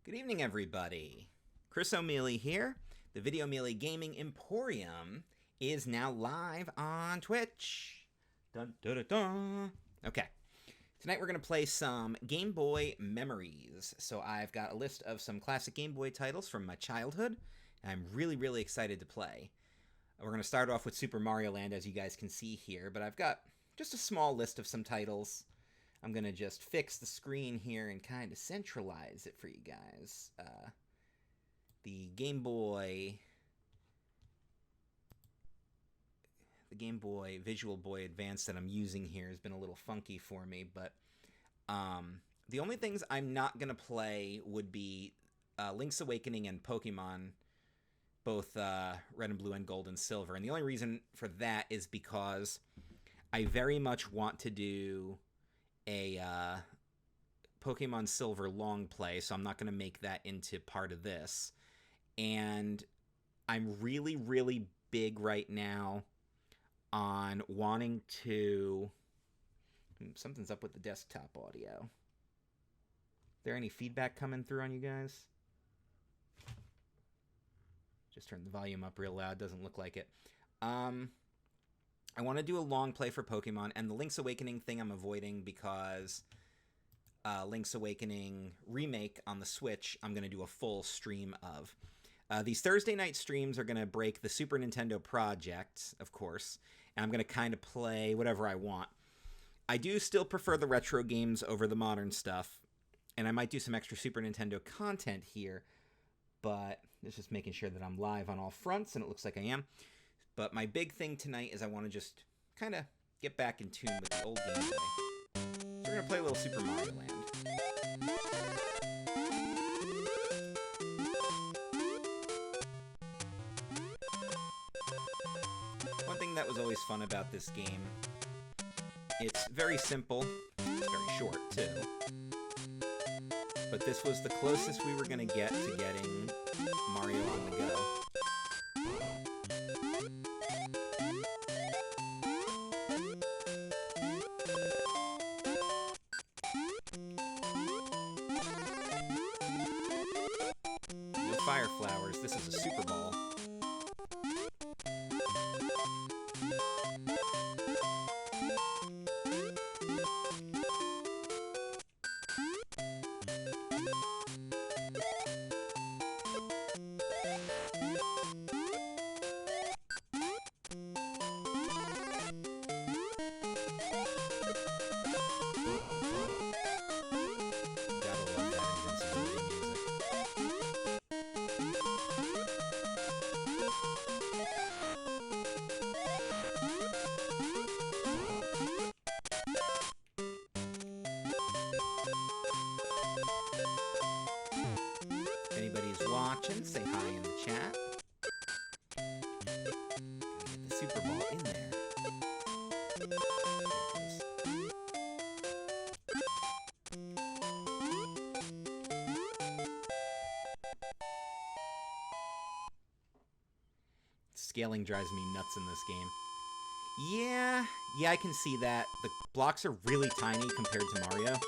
Good evening, everybody. VideO'Mealy here. The VideO'Mealy Gaming Emporium is now live on Twitch. Dun, dun, dun, dun. Okay. Tonight we're going to play some Game Boy memories. So I've got a list of some classic Game Boy titles from my childhood. And I'm really excited to play. We're going to start off with Super Mario Land, as you guys can see here. But I've got just a small list of some titles. I'm going to just fix the screen here and kind of centralize it for you guys. The Game Boy Visual Boy Advance that I'm using here has been a little funky for me, but the only things I'm not going to play would be Link's Awakening and Pokemon, both Red and Blue and Gold and Silver. And the only reason for that is because I very much want to do a Pokemon Silver long play, so I'm not going to make that into part of this. And I'm really big right now on wanting to... Something's up with the desktop audio. Is there any feedback coming through on you guys? Just turn the volume up real loud. Doesn't look like it. I want to do a long play for Pokemon, and the Link's Awakening thing I'm avoiding because Link's Awakening Remake on the Switch I'm going to do a full stream of. These Thursday night streams are going to break the Super Nintendo Project, of course, and I'm going to kind of play whatever I want. I do still prefer the retro games over the modern stuff, and I might do some extra Super Nintendo content here, but it's just making sure that I'm live on all fronts, and it looks like I am. But my big thing tonight is I want to just kind of get back in tune with the old Game Boy. So we're going to play a little Super Mario Land. One thing that was always fun about this game, it's very simple, it's very short too, but this was the closest we were going to get to getting Mario on the go. Fire flowers. This is a Super Ball. Watching, say hi in the chat. Get the Super Ball in there. Scaling drives me nuts in this game. Yeah, I can see that. The blocks are really tiny compared to Mario.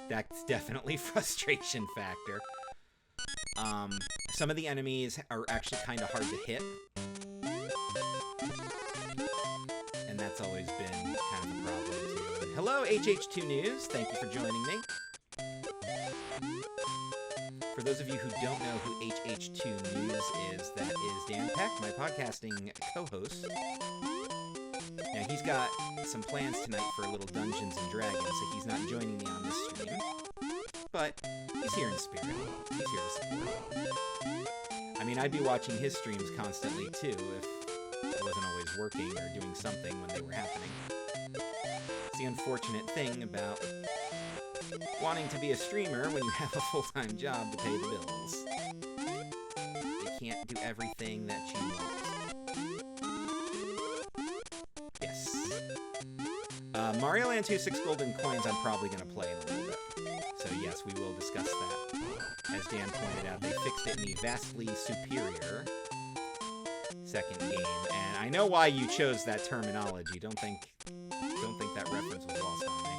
That's definitely a frustration factor. Some of the enemies are actually kind of hard to hit. And that's always been kind of a problem, too. And hello, HH2 News. Thank you for joining me. For those of you who don't know who HH2 News is, that is Dan Peck, my podcasting co-host. Now, he's got some plans tonight for a little Dungeons & Dragons, so he's not joining me on this stream. But he's here in spirit. He's here to support. I mean, I'd be watching his streams constantly, too, if I wasn't always working or doing something when they were happening. It's the unfortunate thing about wanting to be a streamer when you have a full-time job to pay the bills. You can't do everything that you want. Yes. Mario Land 2 6 Golden Coins I'm probably going to play in a little bit. So yes, we will discuss that. As Dan pointed out, they fixed it in the vastly superior second game. And I know why you chose that terminology. Don't think that reference was lost on me.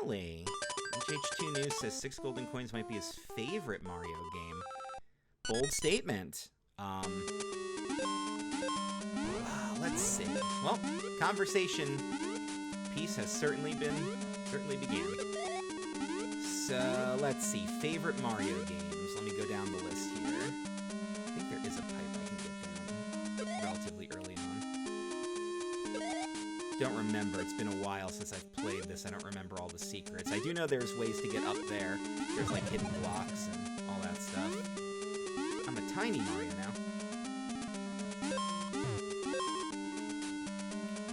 Really? HH2 News says 6 golden coins might be his favorite Mario game. Bold statement. Let's see. Well, conversation piece has certainly began. So, let's see. Favorite Mario games. Let me go down the list here. I think there is a pipe I can get down relatively early on. Don't remember. It's been a while since I've played this. I don't remember all the secrets. I do know there's ways to get up there. There's like hidden blocks and all that stuff. I'm a tiny Mario now.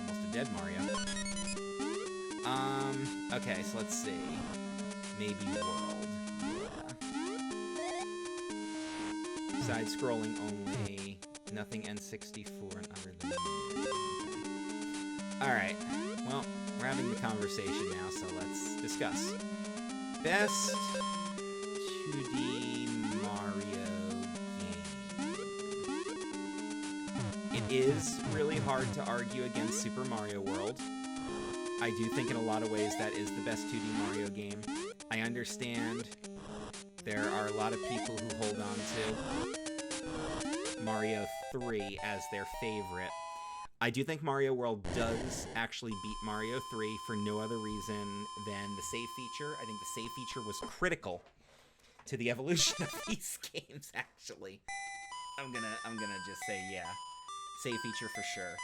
Almost a dead Mario. Okay, so let's see. Maybe World. Yeah. Side-scrolling only. Nothing N64 and other than... Okay. Alright. Well, we're having the conversation now, so let's discuss. Best 2D Mario game. It is really hard to argue against Super Mario World. I do think in a lot of ways that is the best 2D Mario game. I understand there are a lot of people who hold on to Mario 3 as their favorite. I do think Mario World does actually beat Mario 3 for no other reason than the save feature. I think the save feature was critical to the evolution of these games, actually. I'm gonna just say, yeah. Save feature for sure.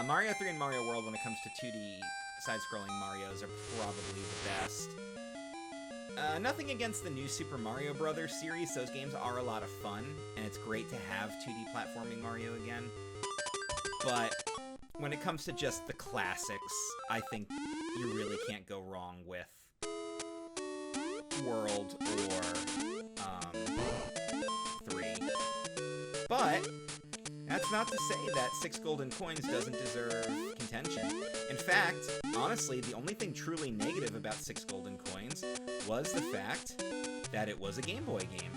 Mario 3 and Mario World, when it comes to 2D side-scrolling Marios, are probably the best. Nothing against the new Super Mario Bros. Series. Those games are a lot of fun, and it's great to have 2D platforming Mario again. But when it comes to just the classics, I think you really can't go wrong with World or 3. But that's not to say that 6 golden coins doesn't deserve contention. In fact, honestly, the only thing truly negative about 6 golden coins was the fact that it was a Game Boy game.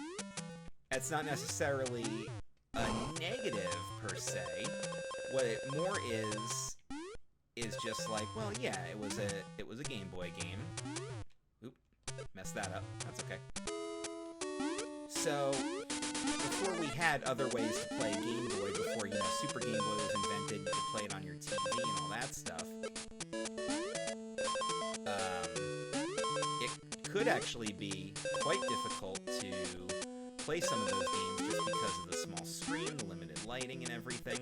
That's not necessarily a negative, per se. What it more is just like, well, yeah, it was a Game Boy game. Oop, messed that up. That's okay. So, before we had other ways to play Game Boy, before, Super Game Boy was invented, you could play it on your TV and all that stuff, it could actually be quite difficult to play some of those games just because of the small screen, the limited lighting, and everything.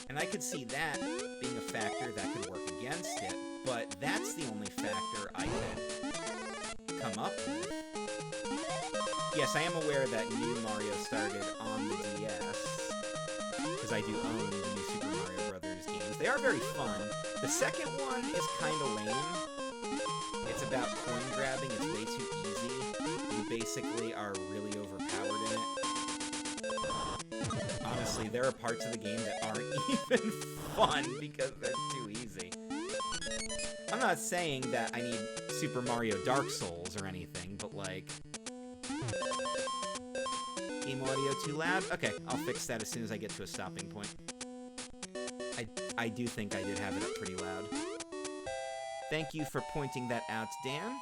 And I could see that being a factor that could work against it, but that's the only factor I could come up with. Yes, I am aware that new Mario started on the DS, because I do own the new Super Mario Bros. Games. They are very fun. The second one is kind of lame. It's about coin grabbing. It's way too easy. You basically are really overpowered in it. Honestly, there are parts of the game that aren't even fun because they're too easy. I'm not saying that I need Super Mario Dark Souls or anything, but like... Game audio too loud? Okay, I'll fix that as soon as I get to a stopping point. I do think I did have it up pretty loud. Thank you for pointing that out, Dan.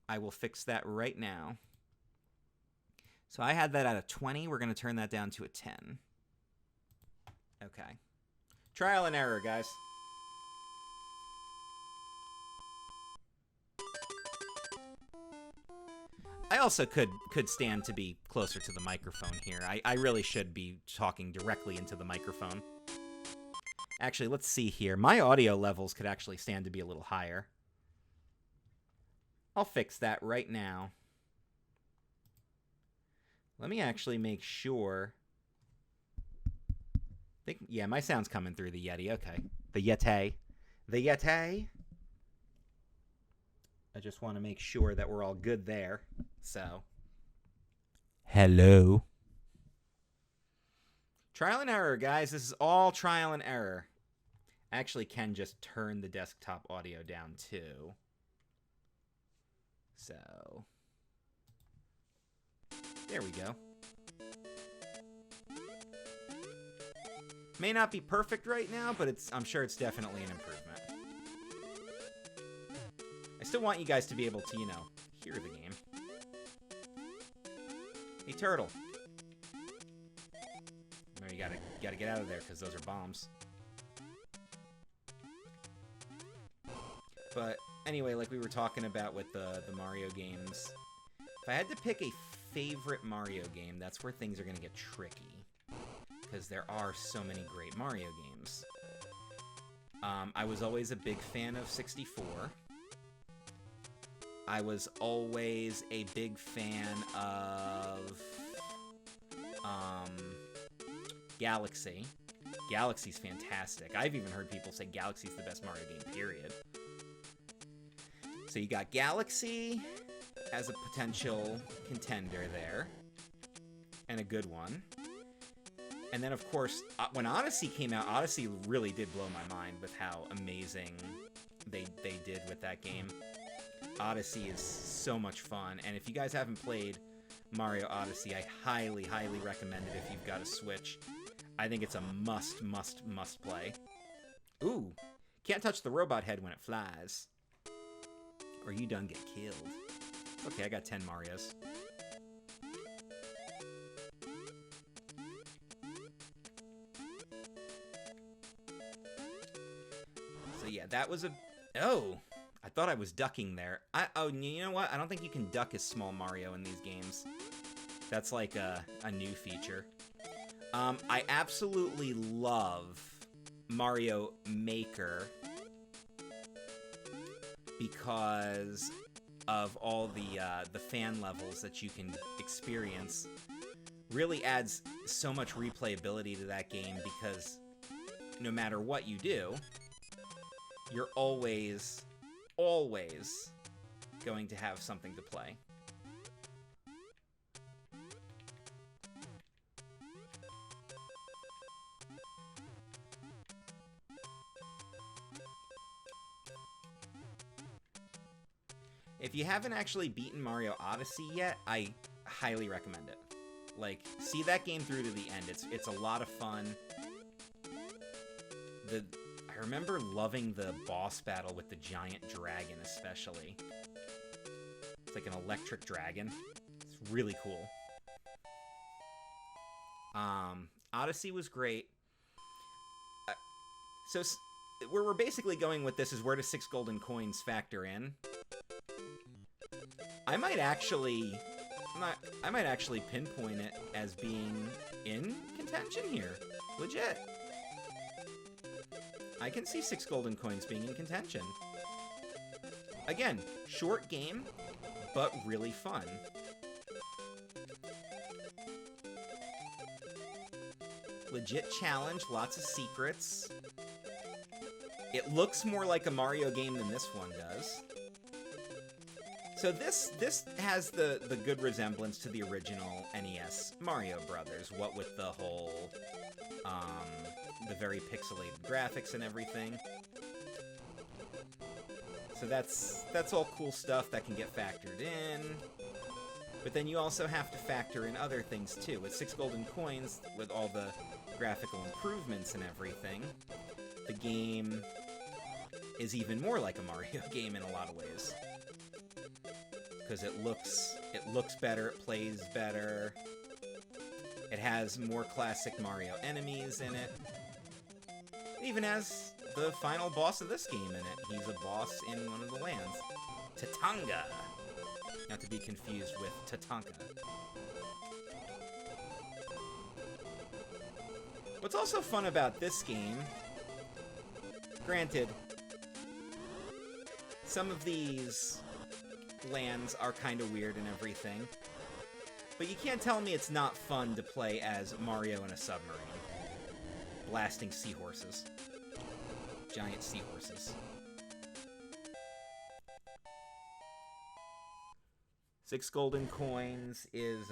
I will fix that right now. So I had that at a 20. We're going to turn that down to a 10. Okay. Trial and error, guys. I also could stand to be closer to the microphone here. I really should be talking directly into the microphone. Actually, let's see here. My audio levels could actually stand to be a little higher. I'll fix that right now. Let me actually make sure. Yeah, my sound's coming through the Yeti. Okay. The Yeti. The Yeti. I just want to make sure that we're all good there. So. Hello. Trial and error, guys. This is all trial and error. I actually can just turn the desktop audio down, too. So. There we go. May not be perfect right now, but I'm sure it's definitely an improvement. still want you guys to be able to, you know, hear the game. Hey, turtle. No, you gotta get out of there, because those are bombs. But anyway, like we were talking about with the Mario games, if I had to pick a favorite Mario game, that's where things are going to get tricky. Because there are so many great Mario games. I was always a big fan of 64. I was always a big fan of Galaxy. Galaxy's fantastic. I've even heard people say Galaxy's the best Mario game, period. So you got Galaxy as a potential contender there. And a good one. And then, of course, when Odyssey came out, Odyssey really did blow my mind with how amazing they did with that game. Odyssey is so much fun, and if you guys haven't played Mario Odyssey, I highly, highly recommend it if you've got a Switch. I think it's a must play. Ooh, can't touch the robot head when it flies, or you done get killed. Okay, I got 10 Marios. So yeah, that was a... Oh! I thought I was ducking there. Oh, you know what? I don't think you can duck as Small Mario in these games. That's like a new feature. I absolutely love Mario Maker because of all the fan levels that you can experience. Really adds so much replayability to that game because no matter what you do, you're always going to have something to play. If you haven't actually beaten Mario Odyssey yet, I highly recommend it. Like, see that game through to the end. It's a lot of fun. I remember loving the boss battle with the giant dragon, especially. It's like an electric dragon. It's really cool. Odyssey was great. So where we're basically going with this is where do 6 golden coins factor in? I might actually pinpoint it as being in contention here. Legit. I can see 6 golden coins being in contention. Again, short game, but really fun. Legit challenge, lots of secrets. It looks more like a Mario game than this one does. So this has the good resemblance to the original NES Mario Brothers, what with the whole, the very pixelated graphics and everything. So that's all cool stuff that can get factored in. But then you also have to factor in other things too. With 6 golden coins, with all the graphical improvements and everything, the game is even more like a Mario game in a lot of ways. Because it looks better, it plays better. It has more classic Mario enemies in it. It even has the final boss of this game in it. He's a boss in one of the lands. Tatanga! Not to be confused with Tatanka. What's also fun about this game, granted, some of these lands are kind of weird and everything, but you can't tell me it's not fun to play as Mario in a submarine. Blasting seahorses. Giant seahorses. 6 golden coins is,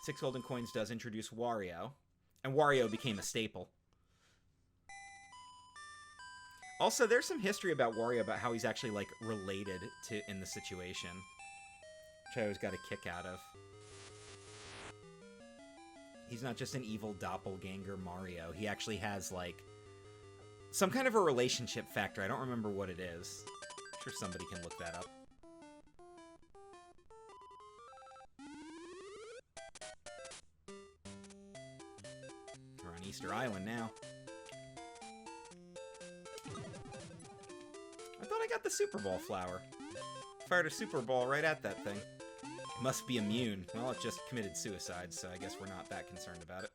6 golden coins does introduce Wario, and Wario became a staple. Also, there's some history about Wario, about how he's actually, like, related to in the situation, which I always got a kick out of. He's not just an evil doppelganger Mario. He actually has, like, Some kind of a relationship factor. I don't remember what it is. I'm sure somebody can look that up. We're on Easter Island now. I thought I got the Super Ball flower. Fired a Super Ball right at that thing. It must be immune. Well, it just committed suicide, so I guess we're not that concerned about it.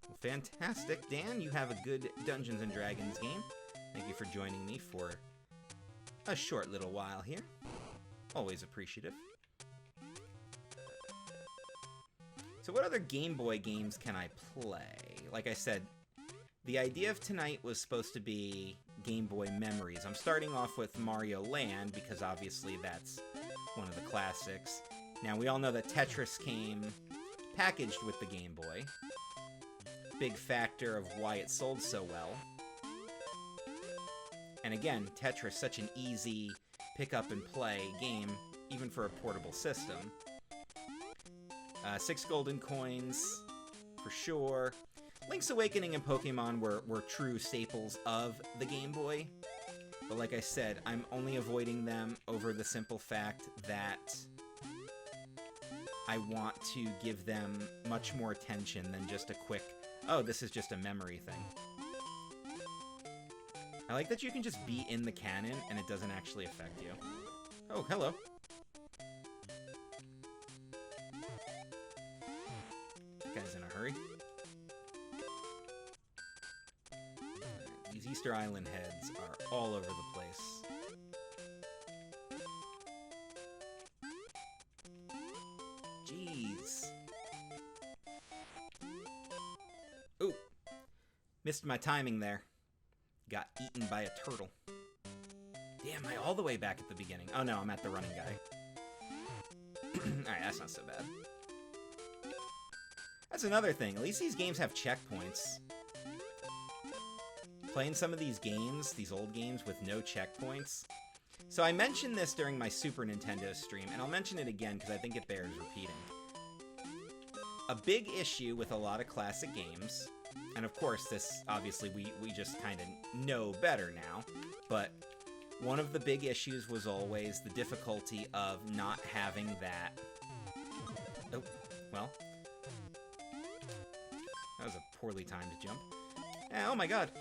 Well, fantastic. Dan, you have a good Dungeons & Dragons game. Thank you for joining me for a short little while here. Always appreciative. So what other Game Boy games can I play? Like I said, the idea of tonight was supposed to be Game Boy memories. I'm starting off with Mario Land because obviously that's one of the classics. Now we all know that Tetris came packaged with the Game Boy. Big factor of why it sold so well. And again, Tetris, such an easy pick up and play game, even for a portable system. 6 golden coins, for sure. Link's Awakening and Pokemon were true staples of the Game Boy. But like I said, I'm only avoiding them over the simple fact that I want to give them much more attention than just a quick, oh, this is just a memory thing. I like that you can just be in the canon and it doesn't actually affect you. Oh, hello. Guy's in a hurry. These Easter Island heads are all over the place. Jeez. Ooh. Missed my timing there. Got eaten by a turtle. Damn, am I all the way back at the beginning? Oh no, I'm at the running guy. Alright, that's not so bad. That's another thing. At least these games have checkpoints. Playing some of these games, these old games, with no checkpoints. So I mentioned this during my Super Nintendo stream, and I'll mention it again because I think it bears repeating. A big issue with a lot of classic games, and of course this, obviously, we just kind of know better now, but one of the big issues was always the difficulty of not having that... Oh, well... That was a poorly timed jump. Oh my god.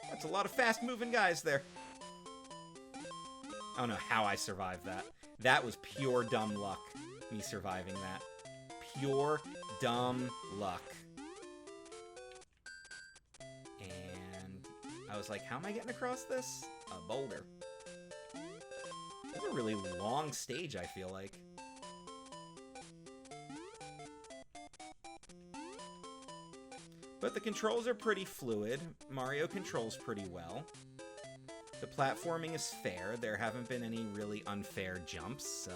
That's a lot of fast-moving guys there. I don't know how I survived that. That was pure dumb luck, me surviving that. Pure dumb luck. And I was like, how am I getting across this? A boulder. That's a really long stage, I feel like. But the controls are pretty fluid. Mario controls pretty well. The platforming is fair. There haven't been any really unfair jumps, so...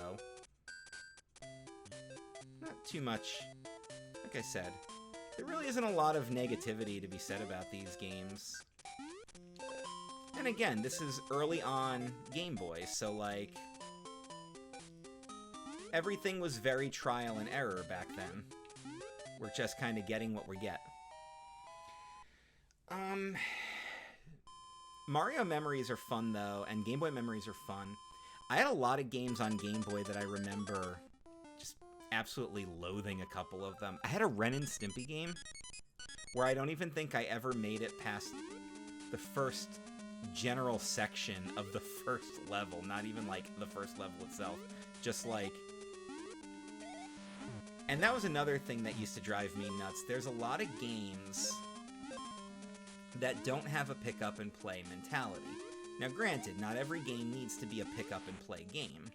Not too much. Like I said, there really isn't a lot of negativity to be said about these games. And again, this is early on Game Boy, so like... Everything was very trial and error back then. We're just kind of getting what we get. Mario memories are fun, though, and Game Boy memories are fun. I had a lot of games on Game Boy that I remember just absolutely loathing a couple of them. I had a Ren and Stimpy game where I don't even think I ever made it past the first general section of the first level. Not even, like, the first level itself. Just, like... And that was another thing that used to drive me nuts. There's a lot of games that don't have a pick-up-and-play mentality. Now, granted, not every game needs to be a pick-up-and-play game,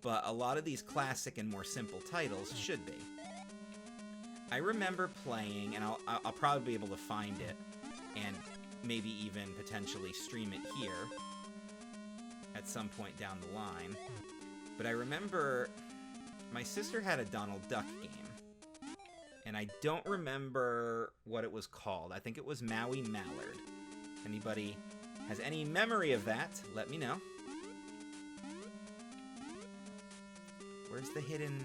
but a lot of these classic and more simple titles should be. I remember playing, and I'll probably be able to find it, and maybe even potentially stream it here at some point down the line, but I remember my sister had a Donald Duck game. And I don't remember what it was called. I think it was Maui Mallard. Anybody has any memory of that, let me know. Where's the hidden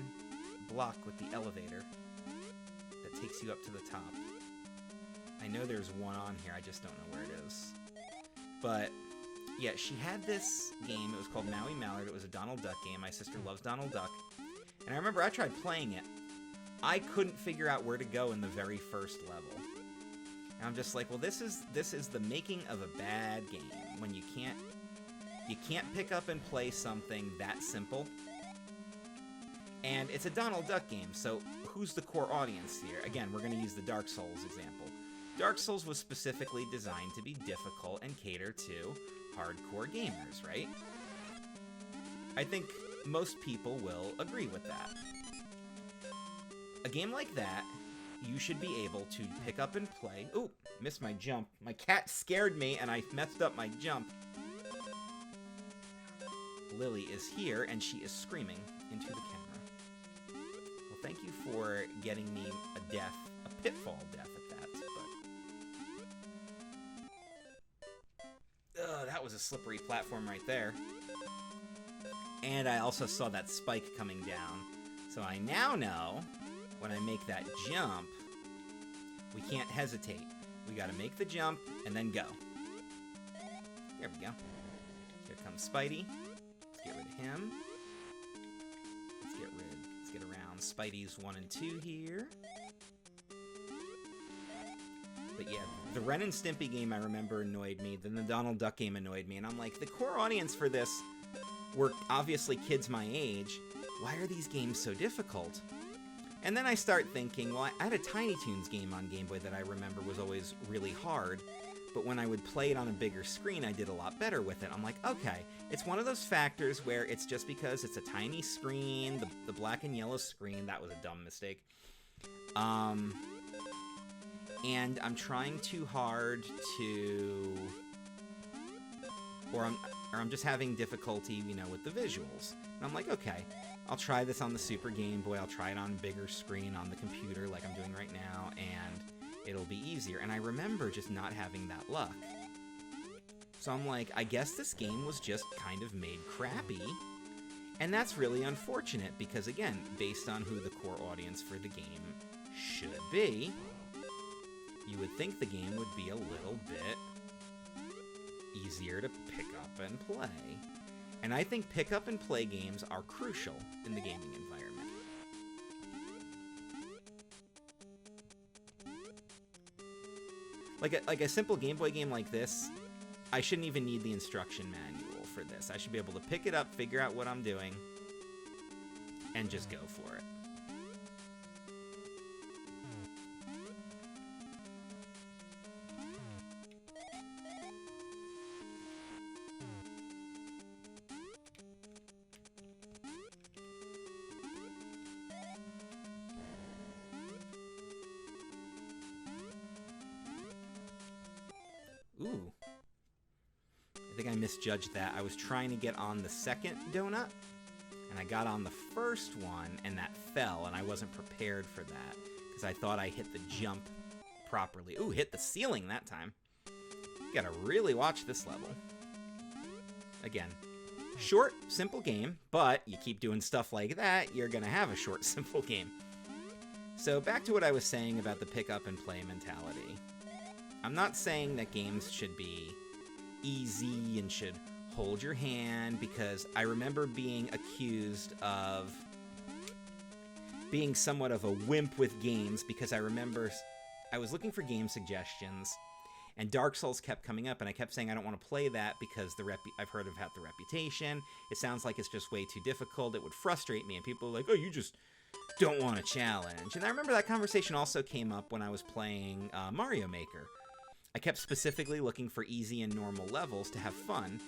block with the elevator that takes you up to the top. I know there's one on here, I just don't know where it is. But, yeah, she had this game, it was called Maui Mallard, it was a Donald Duck game, my sister loves Donald Duck. And I remember I tried playing it. I couldn't figure out where to go in the very first level. And I'm just like, well, this is the making of a bad game, when you can't pick up and play something that simple. And it's a Donald Duck game, so who's the core audience here? Again, we're going to use the Dark Souls example. Dark Souls was specifically designed to be difficult and cater to hardcore gamers, right? I think most people will agree with that. A game like that, you should be able to pick up and play... Ooh, missed my jump. My cat scared me, and I messed up my jump. Lily is here, and she is screaming into the camera. Well, thank you for getting me a death, a pitfall death at that, but... that was a slippery platform right there. And I also saw that spike coming down. So I now know, when I make that jump, we can't hesitate. We gotta make the jump, and then go. There we go. Here comes Spidey. Let's get rid of him. Let's get around Spidey's 1 and 2 here. But yeah, the Ren and Stimpy game I remember annoyed me, then the Donald Duck game annoyed me, and I'm like, the core audience for this were obviously kids my age. Why are these games so difficult? And then I start thinking, well, I had a Tiny Toons game on Game Boy that I remember was always really hard, but when I would play it on a bigger screen, I did a lot better with it. I'm like, okay, it's one of those factors where it's just because it's a tiny screen, the black and yellow screen, that was a dumb mistake. And I'm trying too hard to... Or I'm just having difficulty, you know, with the visuals. And I'm like, okay, I'll try this on the Super Game Boy, I'll try it on a bigger screen on the computer like I'm doing right now, and it'll be easier. And I remember just not having that luck. So I'm like, I guess this game was just kind of made crappy. And that's really unfortunate, because again, based on who the core audience for the game should be, you would think the game would be a little bit easier to pick up and play. And I think pick up and play games are crucial in the gaming environment. Like a simple Game Boy game like this, I shouldn't even need the instruction manual for this. I should be able to pick it up, figure out what I'm doing, and just go for it. Ooh. I think I misjudged that. I was trying to get on the second donut, and I got on the first one, and that fell, and I wasn't prepared for that, because I thought I hit the jump properly. Ooh, hit the ceiling that time. You gotta really watch this level. Again, short, simple game, but you keep doing stuff like that, you're gonna have a short, simple game. So back to what I was saying about the pick up and play mentality. I'm not saying that games should be easy and should hold your hand, because I remember being accused of being somewhat of a wimp with games, because I remember I was looking for game suggestions, and Dark Souls kept coming up, and I kept saying I don't want to play that because I've heard about the reputation. It sounds like it's just way too difficult. It would frustrate me, and people were like, oh, you just don't want a challenge. And I remember that conversation also came up when I was playing Mario Maker. I kept specifically looking for easy and normal levels to have fun.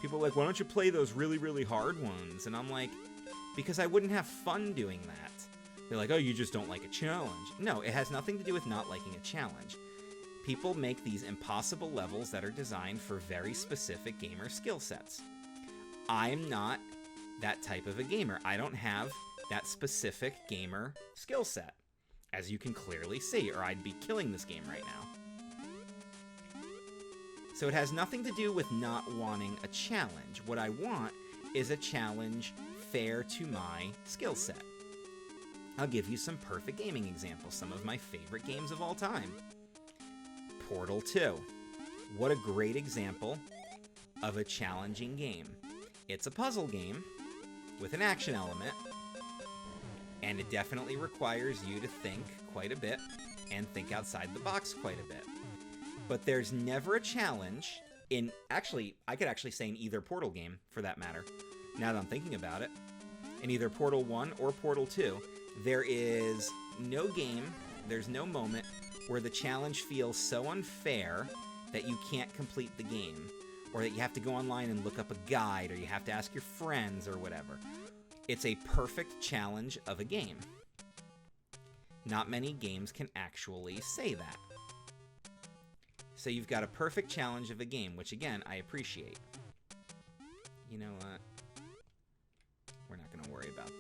People were like, why don't you play those really, really hard ones? And I'm like, because I wouldn't have fun doing that. They're like, oh, you just don't like a challenge. No, it has nothing to do with not liking a challenge. People make these impossible levels that are designed for very specific gamer skill sets. I'm not that type of a gamer. I don't have that specific gamer skill set, as you can clearly see, or I'd be killing this game right now. So it has nothing to do with not wanting a challenge. What I want is a challenge fair to my skill set. I'll give you some perfect gaming examples, some of my favorite games of all time. Portal 2. What a great example of a challenging game. It's a puzzle game with an action element, and it definitely requires you to think quite a bit and think outside the box quite a bit. But there's never a challenge in, actually, I could actually say in either Portal game, for that matter, now that I'm thinking about it. In either Portal 1 or Portal 2, there is no game, there's no moment where the challenge feels so unfair that you can't complete the game, or that you have to go online and look up a guide, or you have to ask your friends, or whatever. It's a perfect challenge of a game. Not many games can actually say that. So you've got a perfect challenge of a game, which again, I appreciate. You know what? We're not going to worry about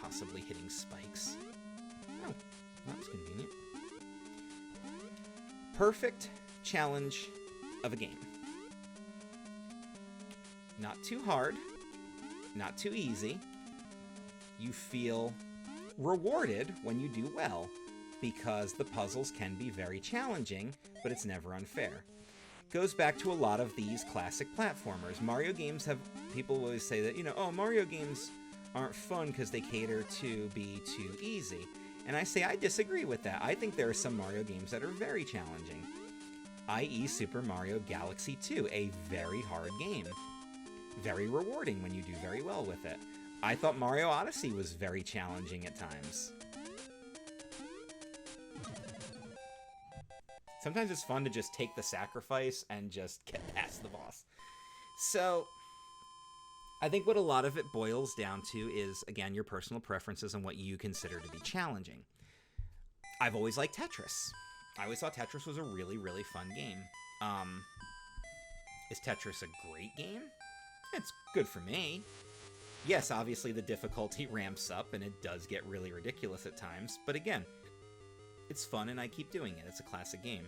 possibly hitting spikes. Oh, that was convenient. Perfect challenge of a game. Not too hard, not too easy. You feel rewarded when you do well, because the puzzles can be very challenging, but it's never unfair. Goes back to a lot of these classic platformers. Mario games have, people always say that, you know, oh, Mario games aren't fun because they cater to be too easy. And I say I disagree with that. I think there are some Mario games that are very challenging, i.e. Super Mario Galaxy 2, a very hard game. Very rewarding when you do very well with it. I thought Mario Odyssey was very challenging at times. Sometimes it's fun to just take the sacrifice and just get past the boss. So, I think what a lot of it boils down to is, again, your personal preferences and what you consider to be challenging. I've always liked Tetris. I always thought Tetris was a really, really fun game. Is Tetris a great game? It's good for me. Yes, obviously the difficulty ramps up and it does get really ridiculous at times, but again, it's fun and I keep doing it. It's a classic game.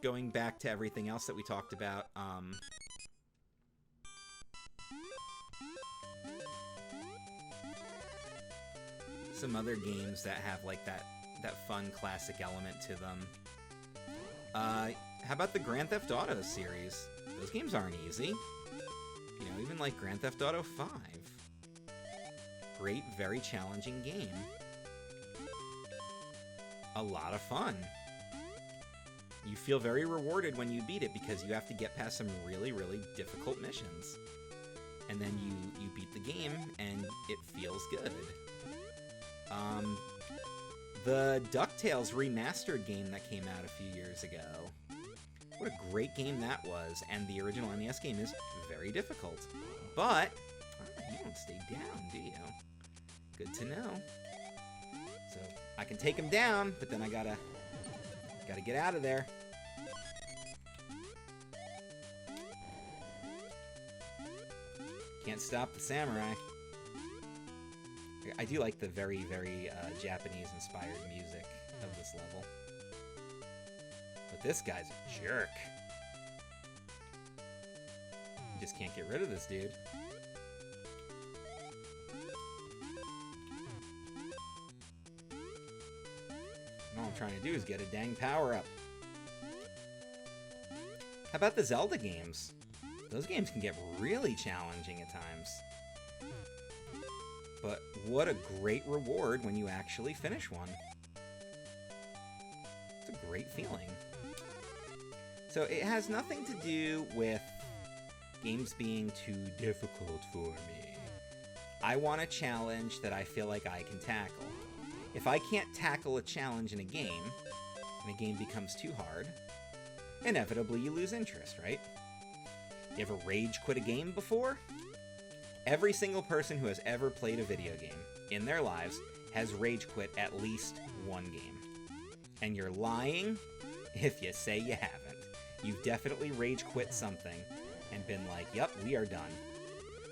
Going back to everything else that we talked about, some other games that have like that fun classic element to them. How about the Grand Theft Auto series? Those games aren't easy. You know, even like Grand Theft Auto 5. Great, very challenging game. A lot of fun. You feel very rewarded when you beat it because you have to get past some really, really difficult missions. And then you beat the game and it feels good. The Ducktales Remastered game that came out a few years ago. What a great game that was. And the original NES game is very difficult. But, you don't stay down, do you? Good to know. So, I can take him down, but then I gotta get out of there. Can't stop the samurai. I do like the very, very Japanese-inspired music of this level. But this guy's a jerk. You just can't get rid of this dude. All I'm trying to do is get a dang power-up. How about the Zelda games? Those games can get really challenging at times. But what a great reward when you actually finish one. It's a great feeling. So it has nothing to do with games being too difficult for me. I want a challenge that I feel like I can tackle. If I can't tackle a challenge in a game, and a game becomes too hard, inevitably you lose interest, right? You ever rage quit a game before? Every single person who has ever played a video game in their lives has rage quit at least one game. And you're lying if you say you haven't. You've definitely rage quit something and been like, yep, we are done.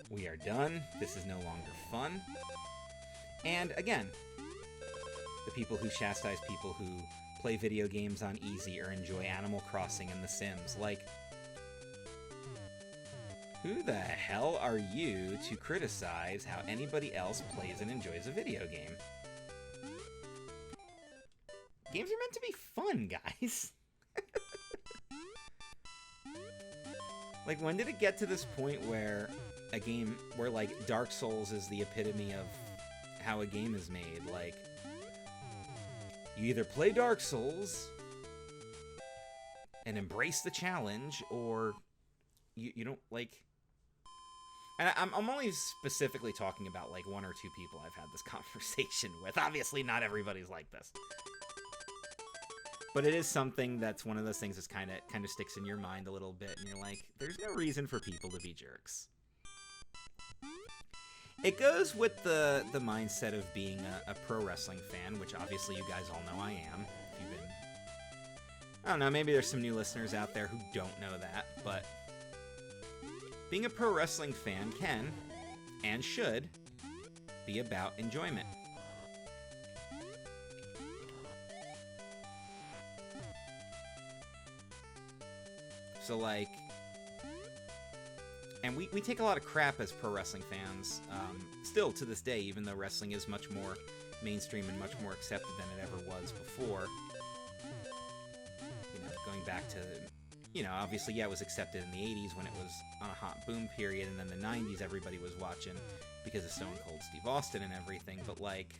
We are done. This is no longer fun. And again, the people who chastise people who play video games on easy or enjoy Animal Crossing and The Sims, like, Who the hell are you to criticize how anybody else plays and enjoys a video game? Games are meant to be fun, guys. Like, when did it get to this point where a game, where, like, Dark Souls is the epitome of how a game is made? Like, you either play Dark Souls and embrace the challenge, or you don't, like... And I'm only specifically talking about, like, one or two people I've had this conversation with. Obviously, not everybody's like this. But it is something that's one of those things that's kind of sticks in your mind a little bit, and you're like, there's no reason for people to be jerks. It goes with the mindset of being a pro wrestling fan, which obviously you guys all know I am. If you've been... I don't know, maybe there's some new listeners out there who don't know that, but being a pro wrestling fan can, and should, be about enjoyment. So, like, and we take a lot of crap as pro wrestling fans, still to this day, even though wrestling is much more mainstream and much more accepted than it ever was before. You know, going back to, you know, obviously, yeah, it was accepted in the 80s when it was on a hot boom period, and then the 90s everybody was watching because of Stone Cold Steve Austin and everything, but, like,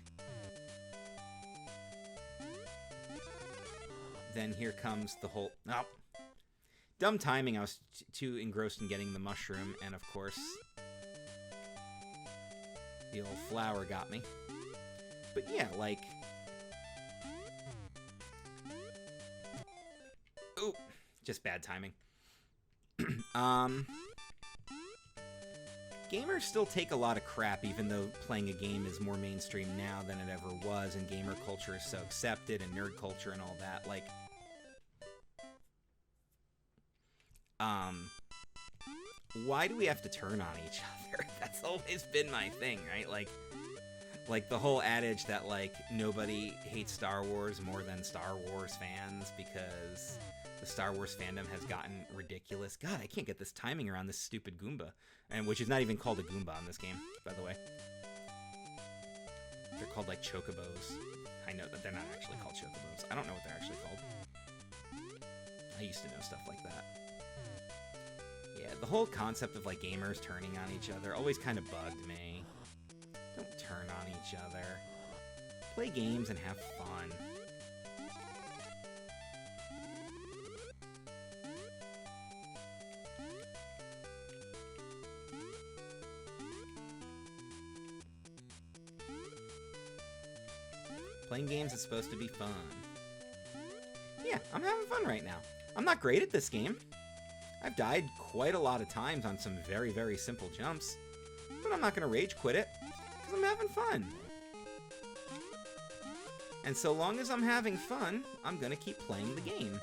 then here comes the whole... Oh, dumb timing, I was too engrossed in getting the mushroom, and of course, the old flower got me. But yeah, like... Ooh, just bad timing. Gamers still take a lot of crap, even though playing a game is more mainstream now than it ever was, and gamer culture is so accepted, and nerd culture and all that. Like, why do we have to turn on each other? That's always been my thing, right? Like the whole adage that, like, nobody hates Star Wars more than Star Wars fans because the Star Wars fandom has gotten ridiculous. God, I can't get this timing around this stupid Goomba. And which is not even called a Goomba in this game, by the way. They're called, like, chocobos. I know that they're not actually called chocobos. I don't know what they're actually called. I used to know stuff like that. Yeah, the whole concept of, like, gamers turning on each other always kind of bugged me. Don't turn on each other. Play games and have fun. Playing games is supposed to be fun. Yeah, I'm having fun right now. I'm not great at this game. I've died quite a lot of times on some very, very simple jumps. But I'm not going to rage quit it, because I'm having fun. And so long as I'm having fun, I'm going to keep playing the game.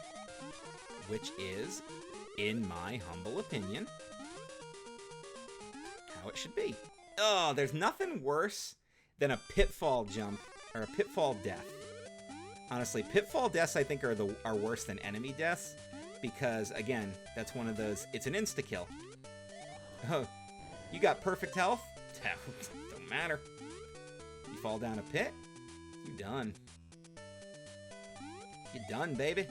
Which is, in my humble opinion, how it should be. Oh, there's nothing worse than a pitfall jump, or a pitfall death. Honestly, pitfall deaths I think are worse than enemy deaths. Because, again, that's one of those, it's an insta-kill. Oh, you got perfect health? Don't matter. You fall down a pit? You done. You done, baby.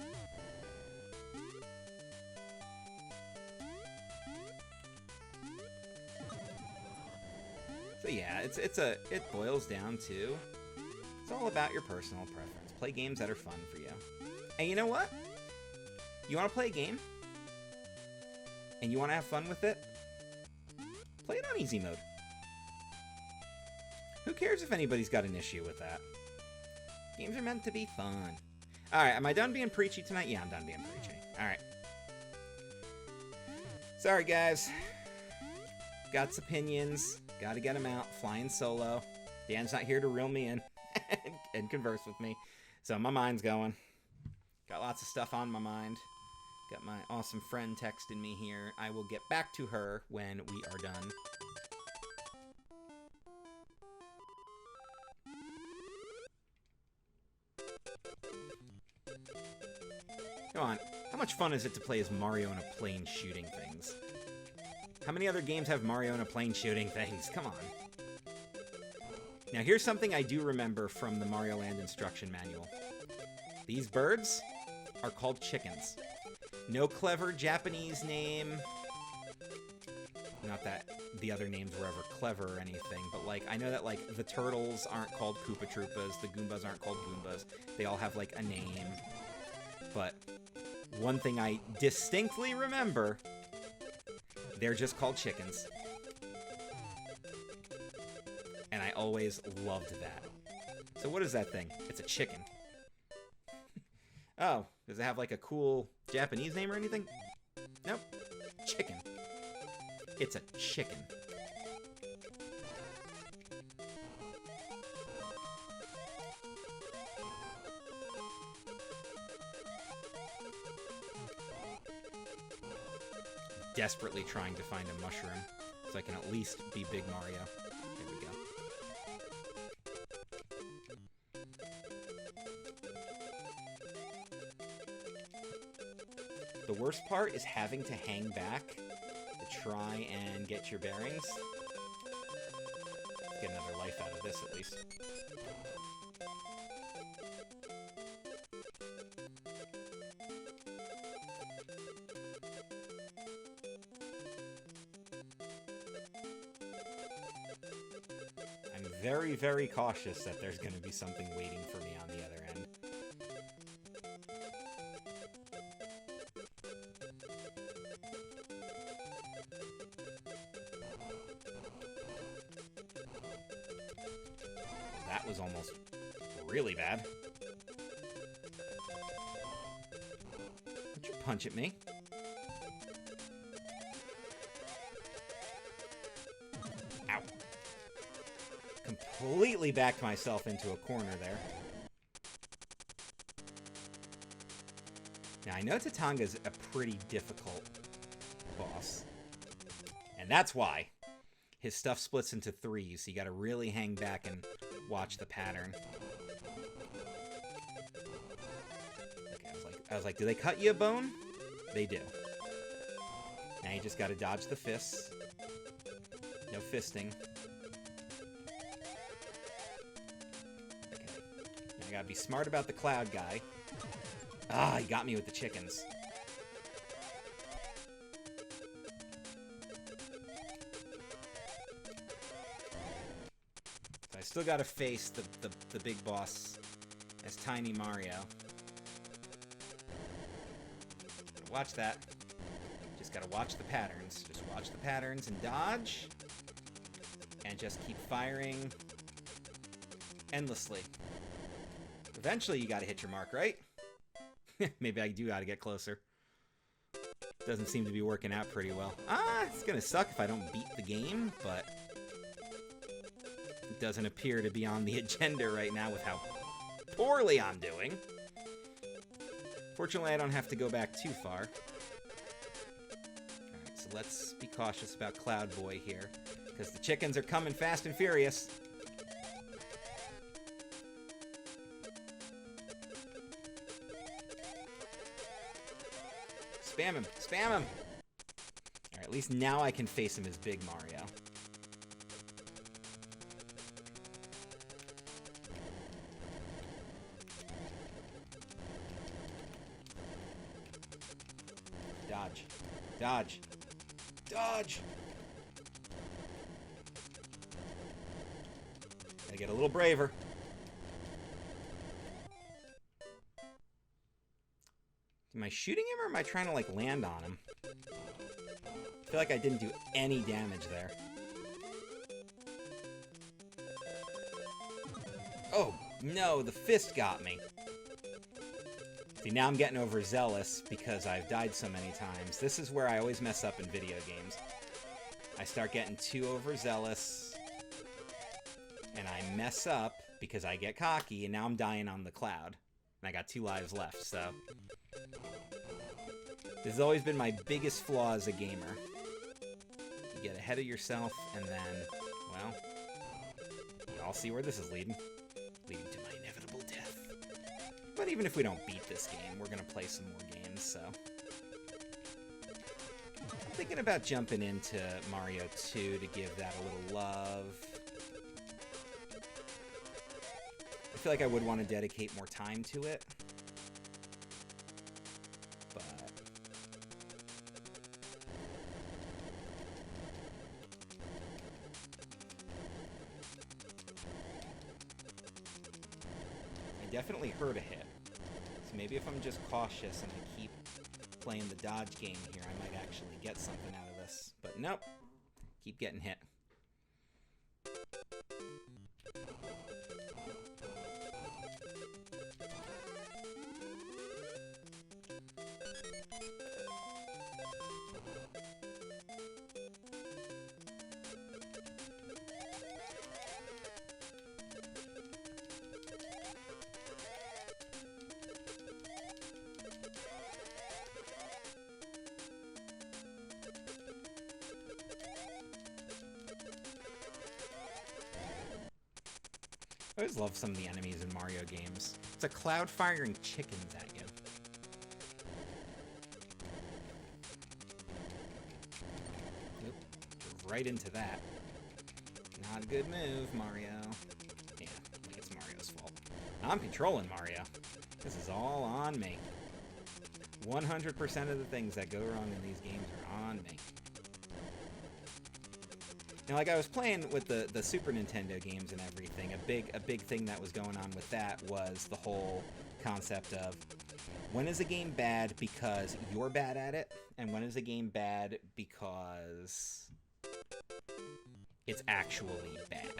So yeah, it boils down to, it's all about your personal preference. Play games that are fun for you. And you know what? You want to play a game? And you want to have fun with it? Play it on easy mode. Who cares if anybody's got an issue with that? Games are meant to be fun. Alright, am I done being preachy tonight? Yeah, I'm done being preachy. Alright. Sorry, guys. Got opinions. Gotta get them out. Flying solo. Dan's not here to reel me in and converse with me. So my mind's going. Got lots of stuff on my mind. Got my awesome friend texting me here. I will get back to her when we are done. Come on. How much fun is it to play as Mario in a plane shooting things? How many other games have Mario in a plane shooting things? Come on. Now, here's something I do remember from the Mario Land instruction manual. These birds are called chickens. No clever Japanese name. Not that the other names were ever clever or anything, but, like, I know that, like, the turtles aren't called Koopa Troopas, the Goombas aren't called Goombas. They all have, like, a name. But one thing I distinctly remember, they're just called chickens. And I always loved that. So what is that thing? It's a chicken. Oh, does it have, like, a cool Japanese name or anything? Nope. Chicken. It's a chicken. Desperately trying to find a mushroom so I can at least be Big Mario. There we go. The worst part is having to hang back to try and get your bearings. Get another life out of this, at least. I'm very, very cautious that there's going to be something waiting for me on the other end. That was almost really bad. Don't you punch at me? Ow. Completely backed myself into a corner there. Now, I know Tatanga's a pretty difficult boss. And that's why. His stuff splits into threes, so you gotta really hang back and watch the pattern. Okay, I was like, do they cut you a bone? They do. Now you just gotta dodge the fists. No fisting. Okay. Now I gotta be smart about the cloud guy. Ah, he got me with the chickens. I still gotta face the big boss as Tiny Mario. Watch that. Just gotta watch the patterns. Just watch the patterns and dodge. And just keep firing endlessly. Eventually you gotta hit your mark, right? Maybe I do gotta get closer. Doesn't seem to be working out pretty well. Ah, it's gonna suck if I don't beat the game, but it doesn't appear to be on the agenda right now with how poorly I'm doing. Fortunately, I don't have to go back too far. Alright, so let's be cautious about Cloud Boy here, because the chickens are coming fast and furious. Spam him! Spam him! Alright, at least now I can face him as Big Mario. Dodge. Dodge. Dodge! Gotta get a little braver. Am I shooting him or am I trying to, like, land on him? I feel like I didn't do any damage there. Oh, no, the fist got me. See, now I'm getting overzealous because I've died so many times. This is where I always mess up in video games. I start getting too overzealous, and I mess up because I get cocky, and now I'm dying on the cloud. And I got 2 lives left, so this has always been my biggest flaw as a gamer. You get ahead of yourself, and then, well, you all see where this is leading. Leading to my inevitable death. But even if we don't beat this game, we're gonna play some more games, so Thinking about jumping into Mario 2 to give that a little love. I feel like I would want to dedicate more time to it. But I definitely heard a hit. So maybe if I'm just cautious and I keep playing the dodge game here, I might actually get something out of this. But nope. Keep getting hit. I always love some of the enemies in Mario games. It's a cloud firing chickens at you. Oop, right into that. Not a good move, Mario. Yeah, I think it's Mario's fault. I'm controlling Mario. This is all on me. 100% of the things that go wrong in these games are on me. Now, like I was playing with the Super Nintendo games and everything, a big thing that was going on with that was the whole concept of when is a game bad because you're bad at it, and when is a game bad because it's actually bad.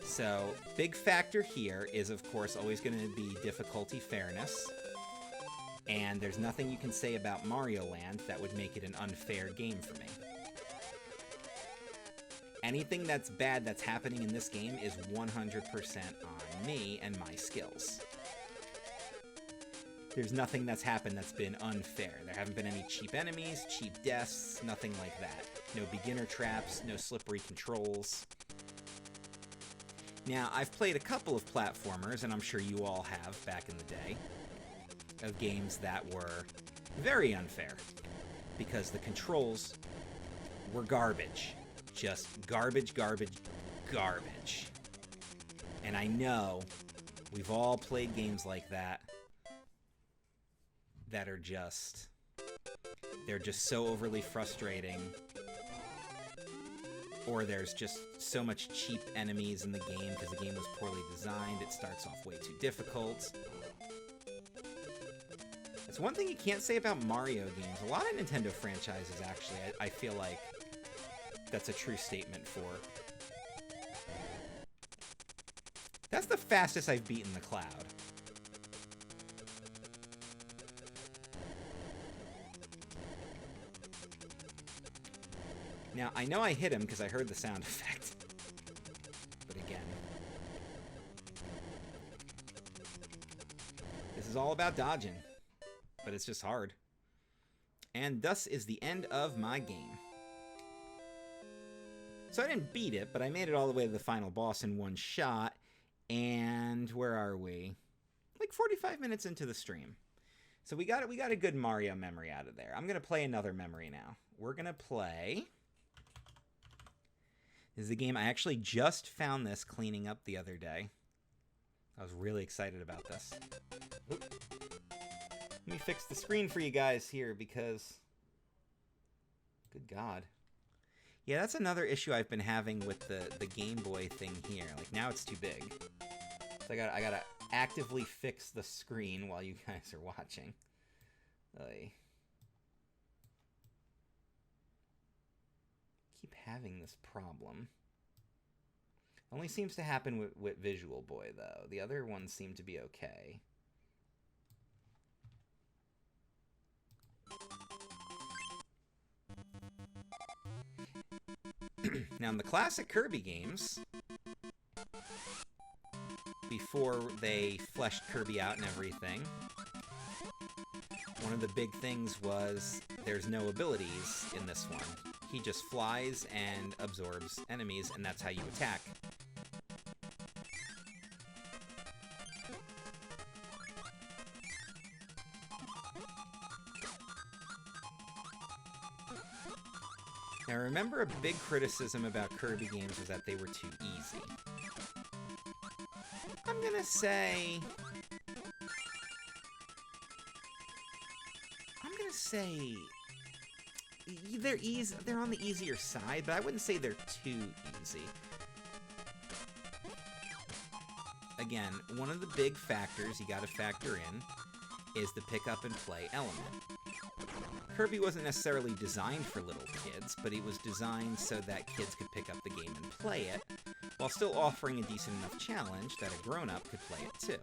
So, big factor here is, of course, always going to be difficulty fairness, and there's nothing you can say about Mario Land that would make it an unfair game for me. Anything that's bad that's happening in this game is 100% on me and my skills. There's nothing that's happened that's been unfair. There haven't been any cheap enemies, cheap deaths, nothing like that. No beginner traps, no slippery controls. Now, I've played a couple of platformers, and I'm sure you all have back in the day, of games that were very unfair because the controls were garbage. Just garbage, garbage, garbage. And I know we've all played games like that that are just, they're just so overly frustrating, or there's just so much cheap enemies in the game because the game was poorly designed, it starts off way too difficult. It's one thing you can't say about Mario games. A lot of Nintendo franchises, actually, I feel like that's a true statement for. That's the fastest I've beaten the Cloud. Now, I know I hit him because I heard the sound effect. But again, this is all about dodging. But it's just hard. And thus is the end of my game. So I didn't beat it, but I made it all the way to the final boss in one shot. And where are we? Like 45 minutes into the stream. So we got a good Mario memory out of there. I'm going to play another memory now. We're going to play... This is a game I actually just found this cleaning up the other day. I was really excited about this. Oop. Let me fix the screen for you guys here because... Good God. Yeah, that's another issue I've been having with the Game Boy thing here. Like, now it's too big. So I gotta actively fix the screen while you guys are watching. Keep having this problem. Only seems to happen with Visual Boy, though. The other ones seem to be okay. Now, in the classic Kirby games, before they fleshed Kirby out and everything, one of the big things was there's no abilities in this one. He just flies and absorbs enemies, and that's how you attack. Now remember, a big criticism about Kirby games was that they were too easy. I'm gonna say... They're easy. They're on the easier side, but I wouldn't say they're too easy. Again, one of the big factors you gotta factor in is the pick up and play element. Kirby wasn't necessarily designed for little kids, but it was designed so that kids could pick up the game and play it, while still offering a decent enough challenge that a grown-up could play it too.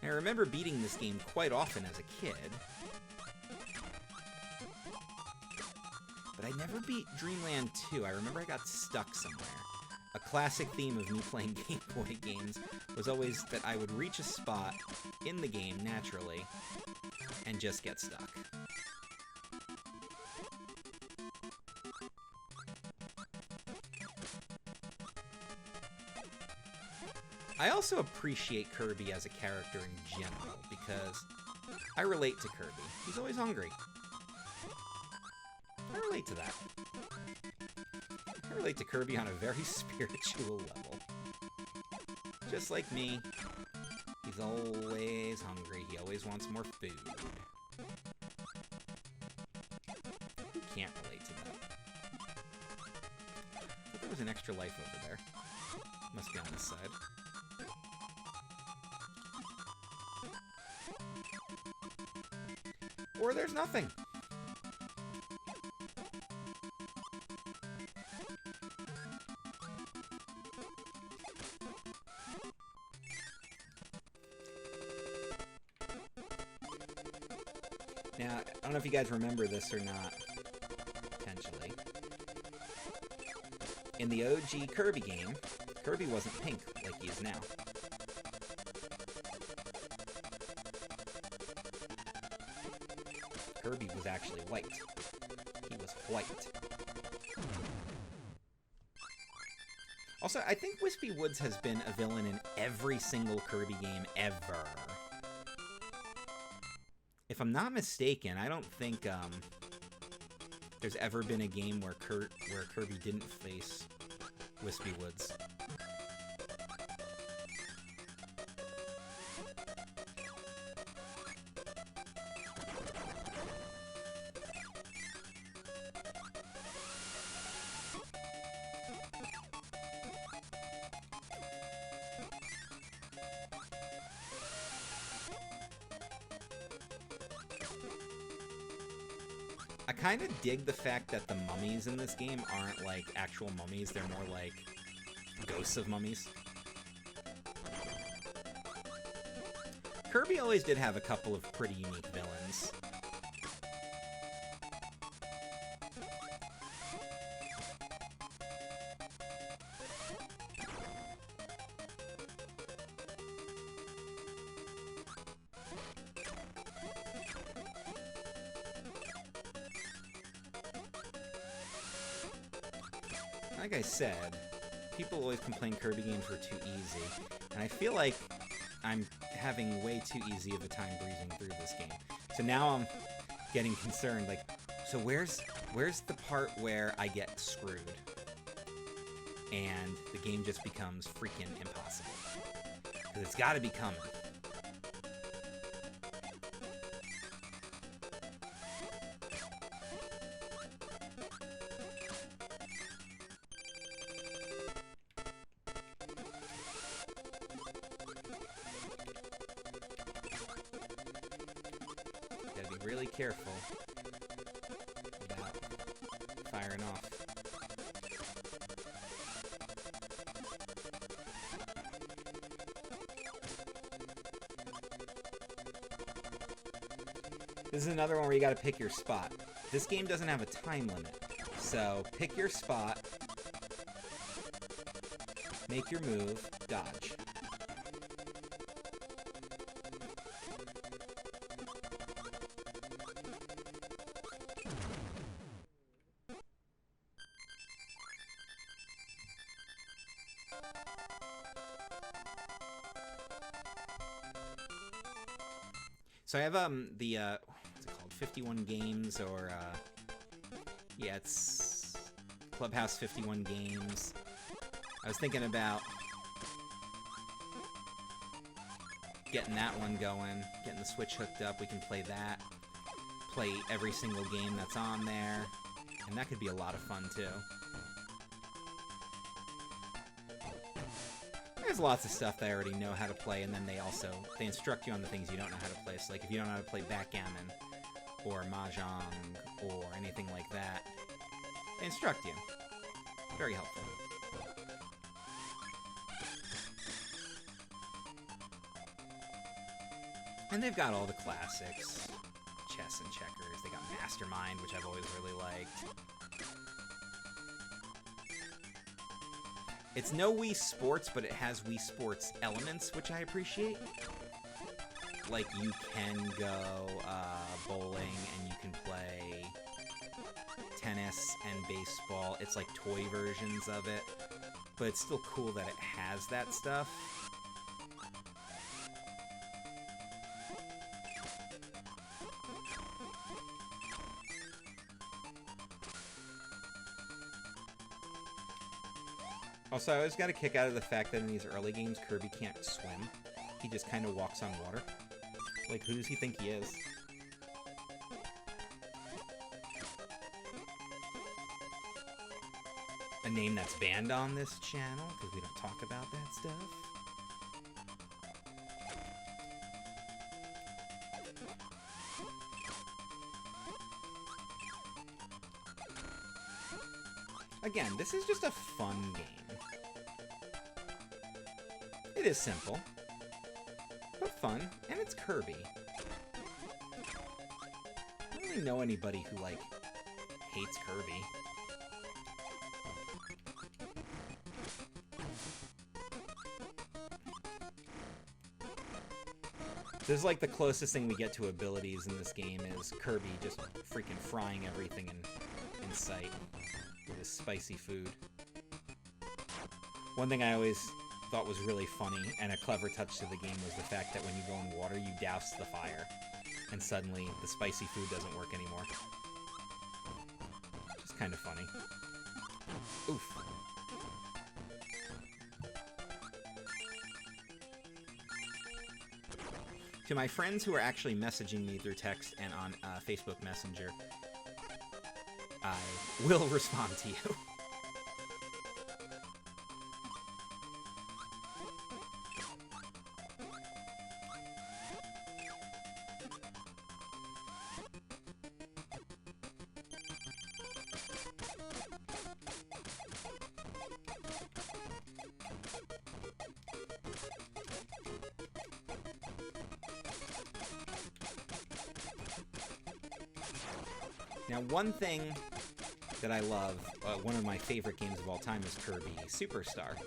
And I remember beating this game quite often as a kid, but I never beat Dreamland 2. I remember I got stuck somewhere. A classic theme of me playing Game Boy games was always that I would reach a spot in the game naturally and just get stuck. I also appreciate Kirby as a character in general because I relate to Kirby. He's always hungry. I relate to that. I relate to Kirby on a very spiritual level. Just like me, he's always hungry. He always wants more food. Who can't relate to that? I thought there was an extra life over there. Must be on this side. Or there's nothing. Now, I don't know if you guys remember this or not, potentially. In the OG Kirby game, Kirby wasn't pink like he is now. Kirby was actually white. He was white. Also, I think Wispy Woods has been a villain in every single Kirby game ever. If I'm not mistaken, I don't think there's ever been a game where Kirby didn't face Wispy Woods. I kind of dig the fact that the mummies in this game aren't like actual mummies, they're more like ghosts of mummies. Kirby always did have a couple of pretty unique villains. Like I said, people always complain Kirby games were too easy, and I feel like I'm having way too easy of a time breezing through this game. So now I'm getting concerned, like, so where's the part where I get screwed? And the game just becomes freaking impossible. Because it's gotta be coming. Really careful about firing off. This is another one where you gotta pick your spot. This game doesn't have a time limit, so pick your spot, make your move, dodge. So I have the what's it called? 51 Games, or, yeah, it's Clubhouse 51 Games. I was thinking about getting that one going, getting the Switch hooked up. We can play that, play every single game that's on there, and that could be a lot of fun, too. There's lots of stuff that I already know how to play, and then they instruct you on the things you don't know how to play. So, like, if you don't know how to play backgammon, or mahjong, or anything like that, they instruct you. Very helpful. And they've got all the classics. Chess and checkers. They got Mastermind, which I've always really liked. It's no Wii Sports, but it has Wii Sports elements, which I appreciate. Like, you can go bowling, and you can play tennis and baseball. It's like toy versions of it, but it's still cool that it has that stuff. Also, I always got a kick out of the fact that in these early games, Kirby can't swim. He just kind of walks on water. Like, who does he think he is? A name that's banned on this channel, because we don't talk about that stuff. Again, this is just a fun game. It is simple, but fun, and it's Kirby. I don't really know anybody who, like, hates Kirby. This is like the closest thing we get to abilities in this game is Kirby just freaking frying everything in sight with his spicy food. One thing I always thought was really funny and a clever touch to the game was the fact that when you go in water, you douse the fire, and suddenly the spicy food doesn't work anymore. Just kind of funny. Oof. To my friends who are actually messaging me through text and on Facebook Messenger, I will respond to you. Now, one thing that I love, one of my favorite games of all time is Kirby Superstar.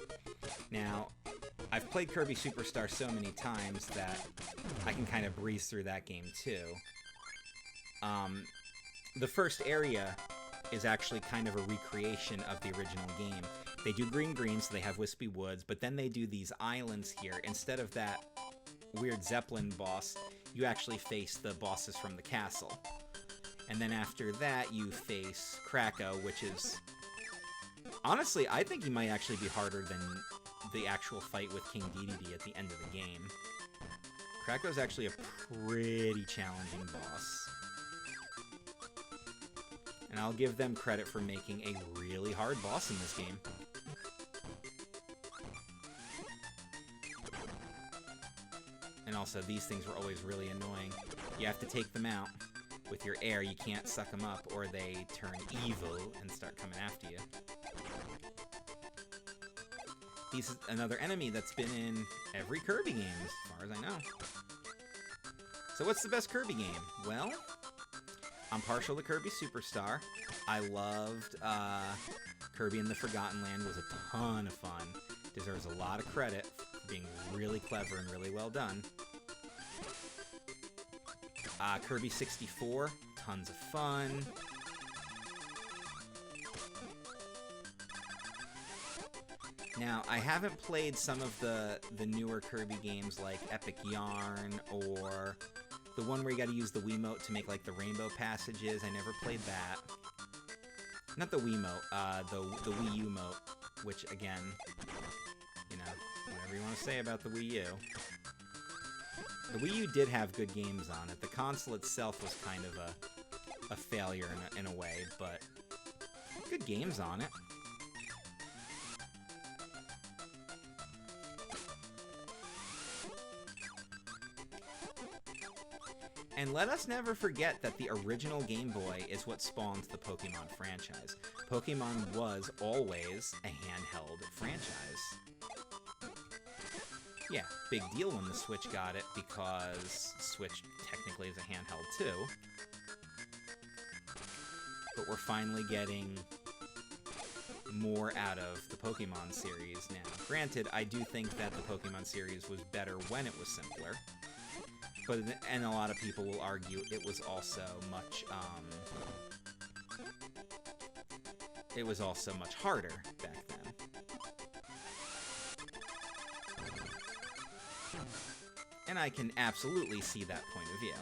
Now, I've played Kirby Superstar so many times that I can kind of breeze through that game too. The first area is actually kind of a recreation of the original game. They do green, so they have wispy woods, but then they do these islands here. Instead of that weird Zeppelin boss, you actually face the bosses from the castle. And then after that, you face Krakow, which is... Honestly, I think he might actually be harder than the actual fight with King Dedede at the end of the game. Krakow's actually a pretty challenging boss. And I'll give them credit for making a really hard boss in this game. And also, these things were always really annoying. You have to take them out. With your air, you can't suck them up, or they turn evil and start coming after you. He's another enemy that's been in every Kirby game, as far as I know. So what's the best Kirby game? Well, I'm partial to Kirby Superstar. I loved Kirby in the Forgotten Land. Was a ton of fun. Deserves a lot of credit for being really clever and really well done. Kirby 64, tons of fun. Now, I haven't played some of the newer Kirby games like Epic Yarn or The one where you gotta use the Wiimote to make, like, the rainbow passages. I never played that. Not the Wiimote, the Wii U-mote, which, again, you know, whatever you want to say about the Wii U. The Wii U did have good games on it. The console itself was kind of a failure in a way, but good games on it. And let us never forget that the original Game Boy is what spawned the Pokemon franchise. Pokemon was always a handheld franchise. Yeah, big deal when the Switch got it, because Switch technically is a handheld too. But we're finally getting more out of the Pokemon series now. Granted, I do think that the Pokemon series was better when it was simpler. But, and a lot of people will argue it was also much, harder back then. And I can absolutely see that point of view.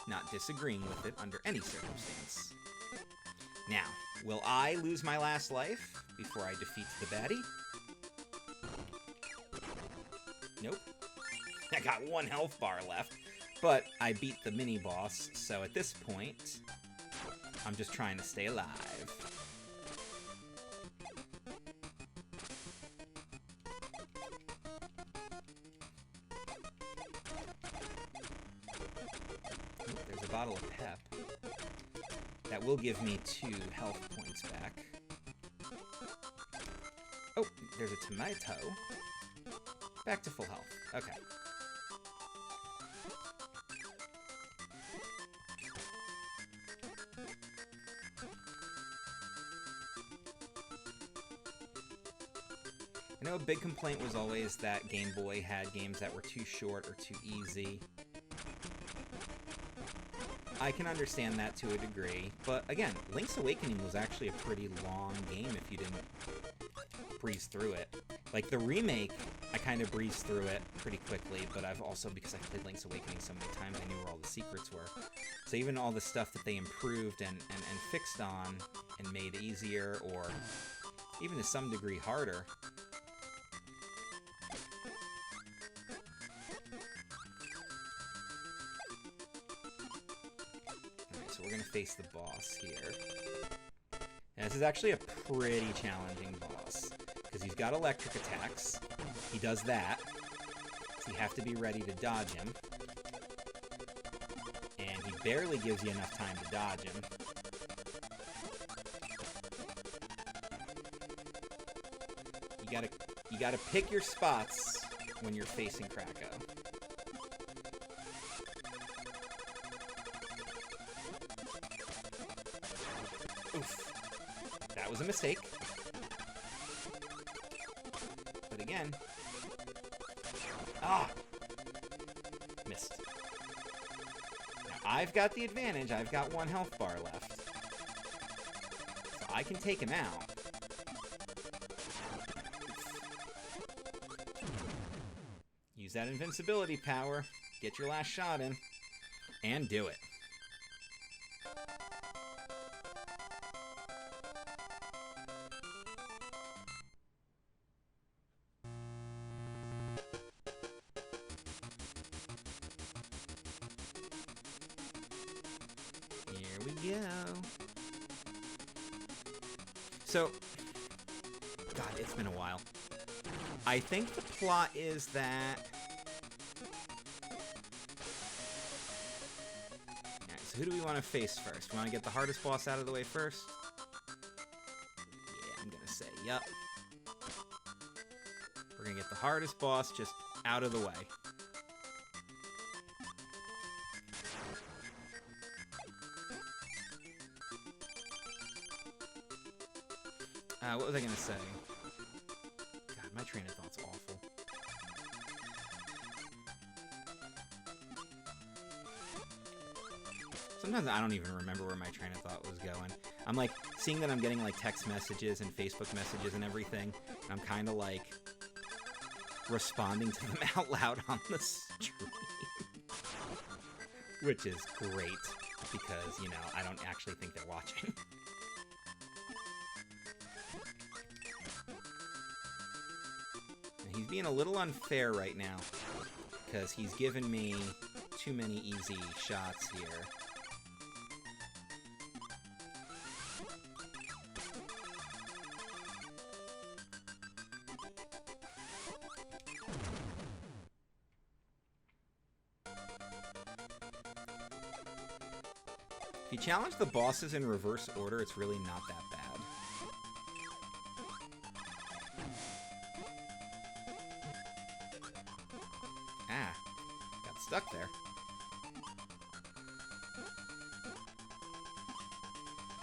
Not disagreeing with it under any circumstance. Now, will I lose my last life before I defeat the baddie? Nope. I got 1 health bar left, but I beat the mini-boss, so at this point, I'm just trying to stay alive. Oh, there's a bottle of pep. That will give me 2 health points back. Oh, there's a tomato. Back to full health. Okay. I know a big complaint was always that Game Boy had games that were too short or too easy. I can understand that to a degree, but again, Link's Awakening was actually a pretty long game if you didn't breeze through it. Like, the remake, I kind of breezed through it pretty quickly, but I've also, because I played Link's Awakening so many times, I knew where all the secrets were. So even all the stuff that they improved and fixed on and made easier, or even to some degree harder, we're going to face the boss here. And this is actually a pretty challenging boss, because he's got electric attacks. He does that, so you have to be ready to dodge him. And he barely gives you enough time to dodge him. You gotta pick your spots when you're facing Kracko. Oof. That was a mistake. But again... Ah! Missed. Now, I've got the advantage. I've got 1 health bar left. So I can take him out. Use that invincibility power. Get your last shot in. And do it. So, God, it's been a while. I think the plot is that... Alright, so who do we want to face first? We want to get the hardest boss out of the way first? Yeah, I'm gonna say, yup. We're gonna get the hardest boss just out of the way. What was I gonna say? God, my train of thought's awful. Sometimes I don't even remember where my train of thought was going. I'm like, seeing that I'm getting like text messages and Facebook messages and everything, and I'm kind of like, responding to them out loud on the stream. Which is great, because, you know, I don't actually think they're watching. And he's being a little unfair right now, because he's given me too many easy shots here. If you challenge the bosses in reverse order, it's really not that bad. Ah, got stuck there.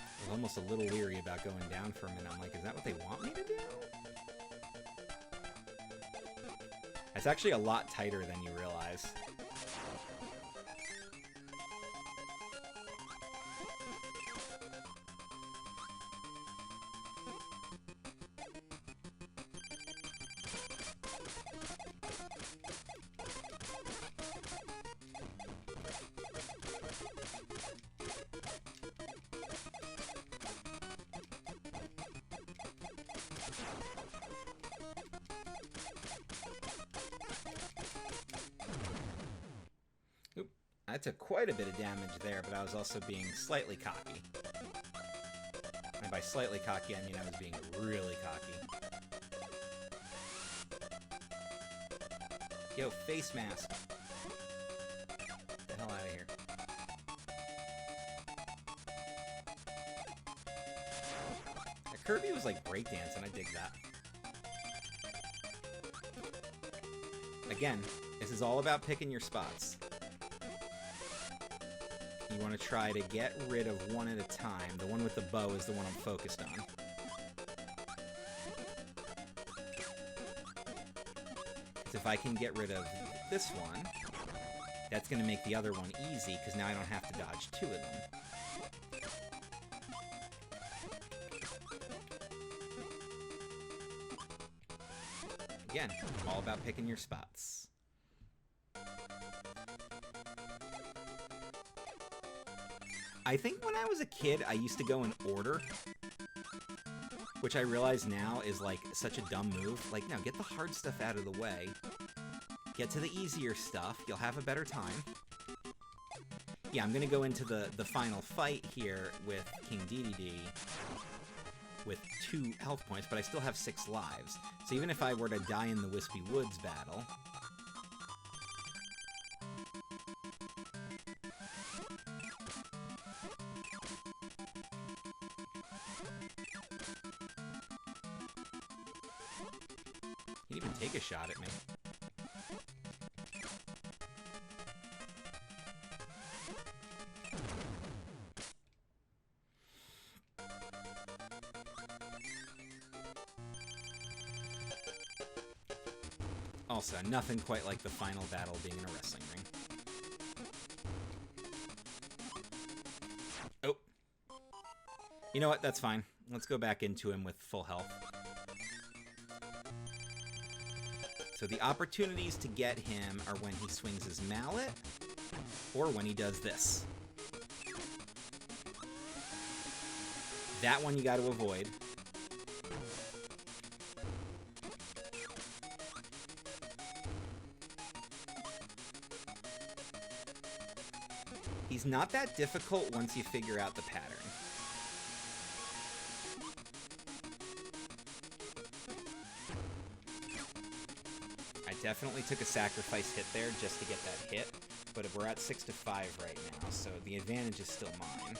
I was almost a little leery about going down for a minute. I'm like, is that what they want me to do? It's actually a lot tighter than you realize. I took quite a bit of damage there, but I was also being slightly cocky. And by slightly cocky, I mean I was being really cocky. Yo, face mask. Get the hell out of here. That Kirby was like breakdancing, I dig that. Again, this is all about picking your spots. You want to try to get rid of one at a time. The one with the bow is the one I'm focused on. Because if I can get rid of this one, that's going to make the other one easy, because now I don't have to dodge two of them. Again, all about picking your spots. I think when I was a kid, I used to go in order, which I realize now is like such a dumb move. Like, no, get the hard stuff out of the way. Get to the easier stuff. You'll have a better time. Yeah, I'm going to go into the final fight here with King Dedede with 2 health points, but I still have 6 lives. So even if I were to die in the Wispy Woods battle... He didn't even take a shot at me. Also, nothing quite like the final battle being in a wrestling ring. Oh. You know what? That's fine. Let's go back into him with full health. So the opportunities to get him are when he swings his mallet, or when he does this. That one you got to avoid. He's not that difficult once you figure out the pattern. Definitely took a sacrifice hit there just to get that hit, but we're at 6-5 right now, so the advantage is still mine.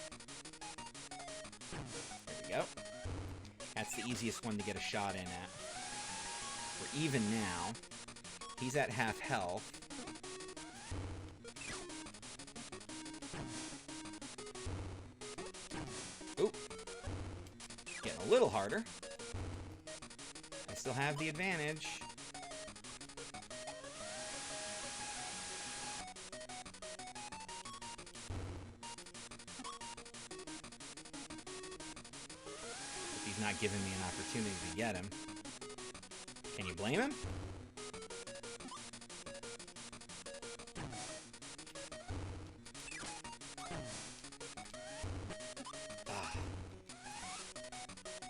There we go. That's the easiest one to get a shot in at. We're even now. He's at half health. Oop. Getting a little harder. I still have the advantage. Not giving me an opportunity to get him. Can you blame him?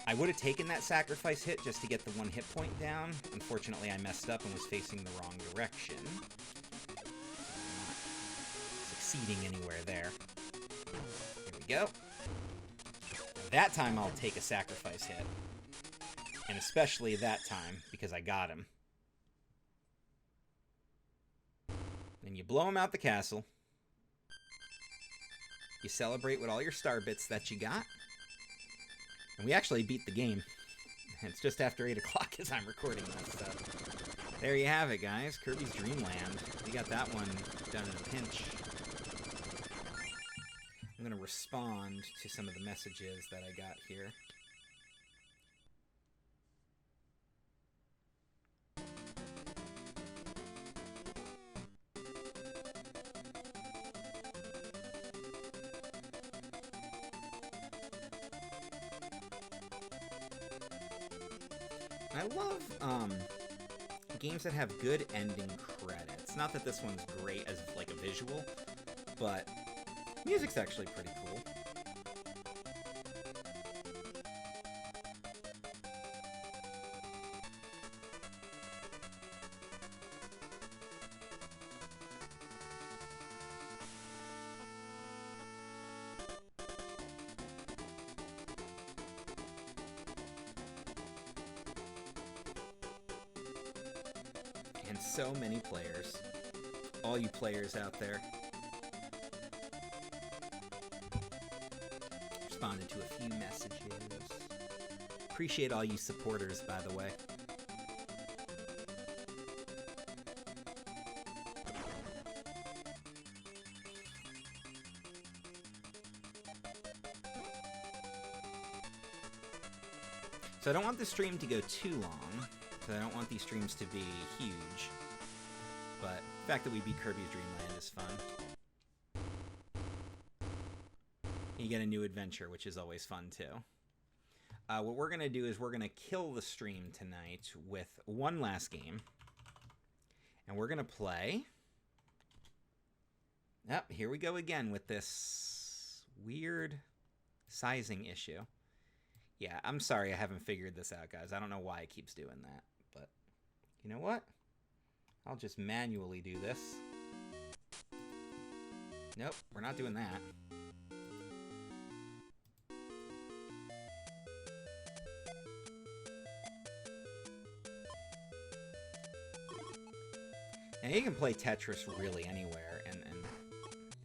I would have taken that sacrifice hit just to get the 1 hit point down. Unfortunately, I messed up and was facing the wrong direction. Succeeding anywhere there. Here we go. That time I'll take a sacrifice hit. And especially that time, because I got him. Then you blow him out the castle. You celebrate with all your star bits that you got. And we actually beat the game. It's just after 8 o'clock as I'm recording this, so... There you have it, guys. Kirby's Dreamland. We got that one done in a pinch. I'm going to respond to some of the messages that I got here. I love games that have good ending credits. Not that this one's great as like a visual, but music's actually pretty cool. And so many players. All you players out there. Responded to a few messages. Appreciate all you supporters, by the way. So I don't want the stream to go too long. I don't want these streams to be huge, but the fact that we beat Kirby's Dreamland is fun. You get a new adventure, which is always fun too. What we're going to do is we're going to kill the stream tonight with one last game, and we're going to play... Yep, here we go again with this weird sizing issue. Yeah, I'm sorry I haven't figured this out, guys. I don't know why it keeps doing that. But you know what? I'll just manually do this. Nope, we're not doing that. And you can play Tetris really anywhere, and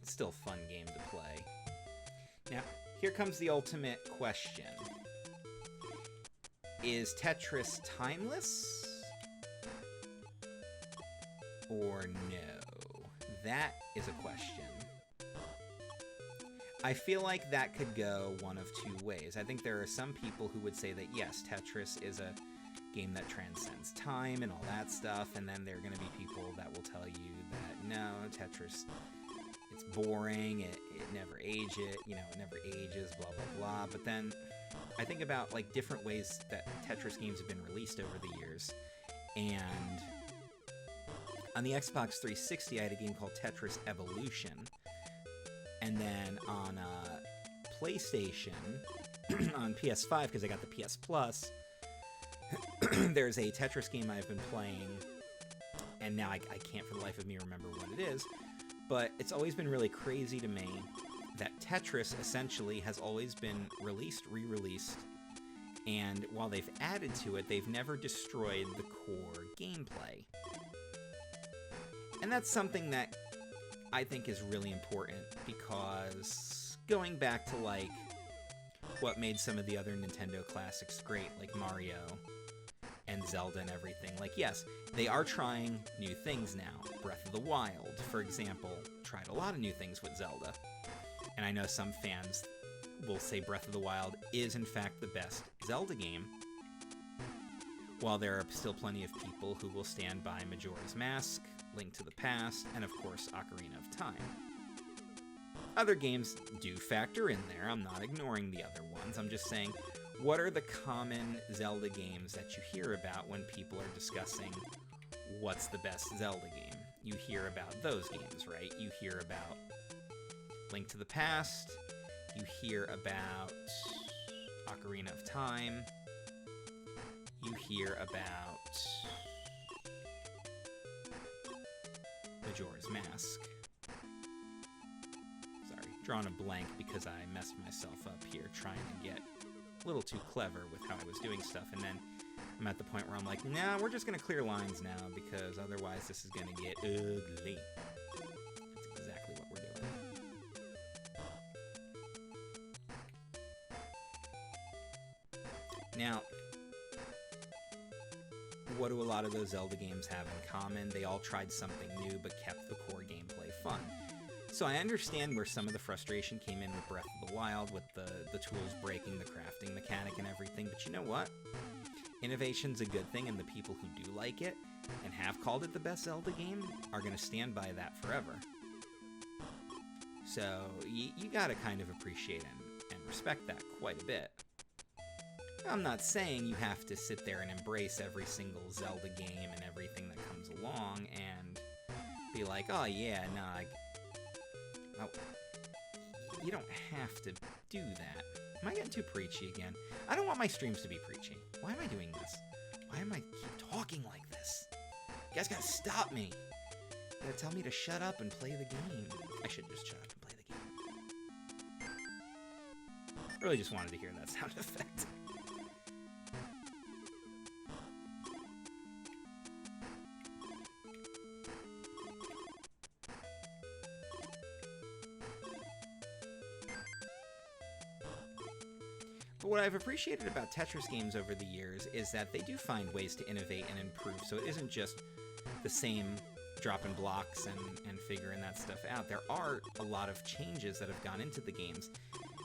it's still a fun game to play. Now, here comes the ultimate question. Is Tetris timeless? Or no? That is a question. I feel like that could go one of two ways. I think there are some people who would say that yes, Tetris is a game that transcends time and all that stuff, and then there are going to be people that will tell you that no, Tetris, it's boring, it never ages, it never ages, blah, blah, blah. But then I think about like different ways that Tetris games have been released over the years, and on the Xbox 360 I had a game called Tetris Evolution, and then on PlayStation, on PS5, because I got the PS Plus, there's a Tetris game I've been playing, and now I can't for the life of me remember what it is, but it's always been really crazy to me that Tetris essentially has always been released, re-released, and while they've added to it, they've never destroyed the core gameplay. And that's something that I think is really important, because going back to like what made some of the other Nintendo classics great, like Mario and Zelda and everything, like yes, they are trying new things now. Breath of the Wild, for example, tried a lot of new things with Zelda. And I know some fans will say Breath of the Wild is in fact the best Zelda game, while there are still plenty of people who will stand by Majora's Mask, Link to the Past, and of course Ocarina of Time. Other games do factor in there. I'm not ignoring the other ones. I'm just saying, what are the common Zelda games that you hear about when people are discussing what's the best Zelda game? You hear about those games, right? You hear about Link to the Past. You hear about Ocarina of Time. you hear about Majora's Mask. Sorry, drawing a blank because I messed myself up here trying to get a little too clever with how I was doing stuff, and then I'm at the point where I'm like, nah, we're just going to clear lines now because otherwise this is going to get ugly. That's exactly what we're doing. Now, what do a lot of those Zelda games have in common? They all tried something new but kept the core gameplay fun. So I understand where some of the frustration came in with Breath of the Wild, with the tools breaking, the crafting mechanic and everything, but you know what? Innovation's a good thing, and the people who do like it and have called it the best Zelda game are going to stand by that forever. So you gotta kind of appreciate and respect that quite a bit. I'm not saying you have to sit there and embrace every single Zelda game and everything that comes along and be like, oh yeah, nah, you don't have to do that. Am I getting too preachy again? I don't want my streams to be preachy. Why am I doing this? Why am I keep talking like this? You guys gotta stop me. You gotta tell me to shut up and play the game. I should just shut up and play the game. Really just wanted to hear that sound effect. But what I've appreciated about Tetris games over the years is that they do find ways to innovate and improve, so it isn't just the same dropping blocks and figuring that stuff out. There are a lot of changes that have gone into the games,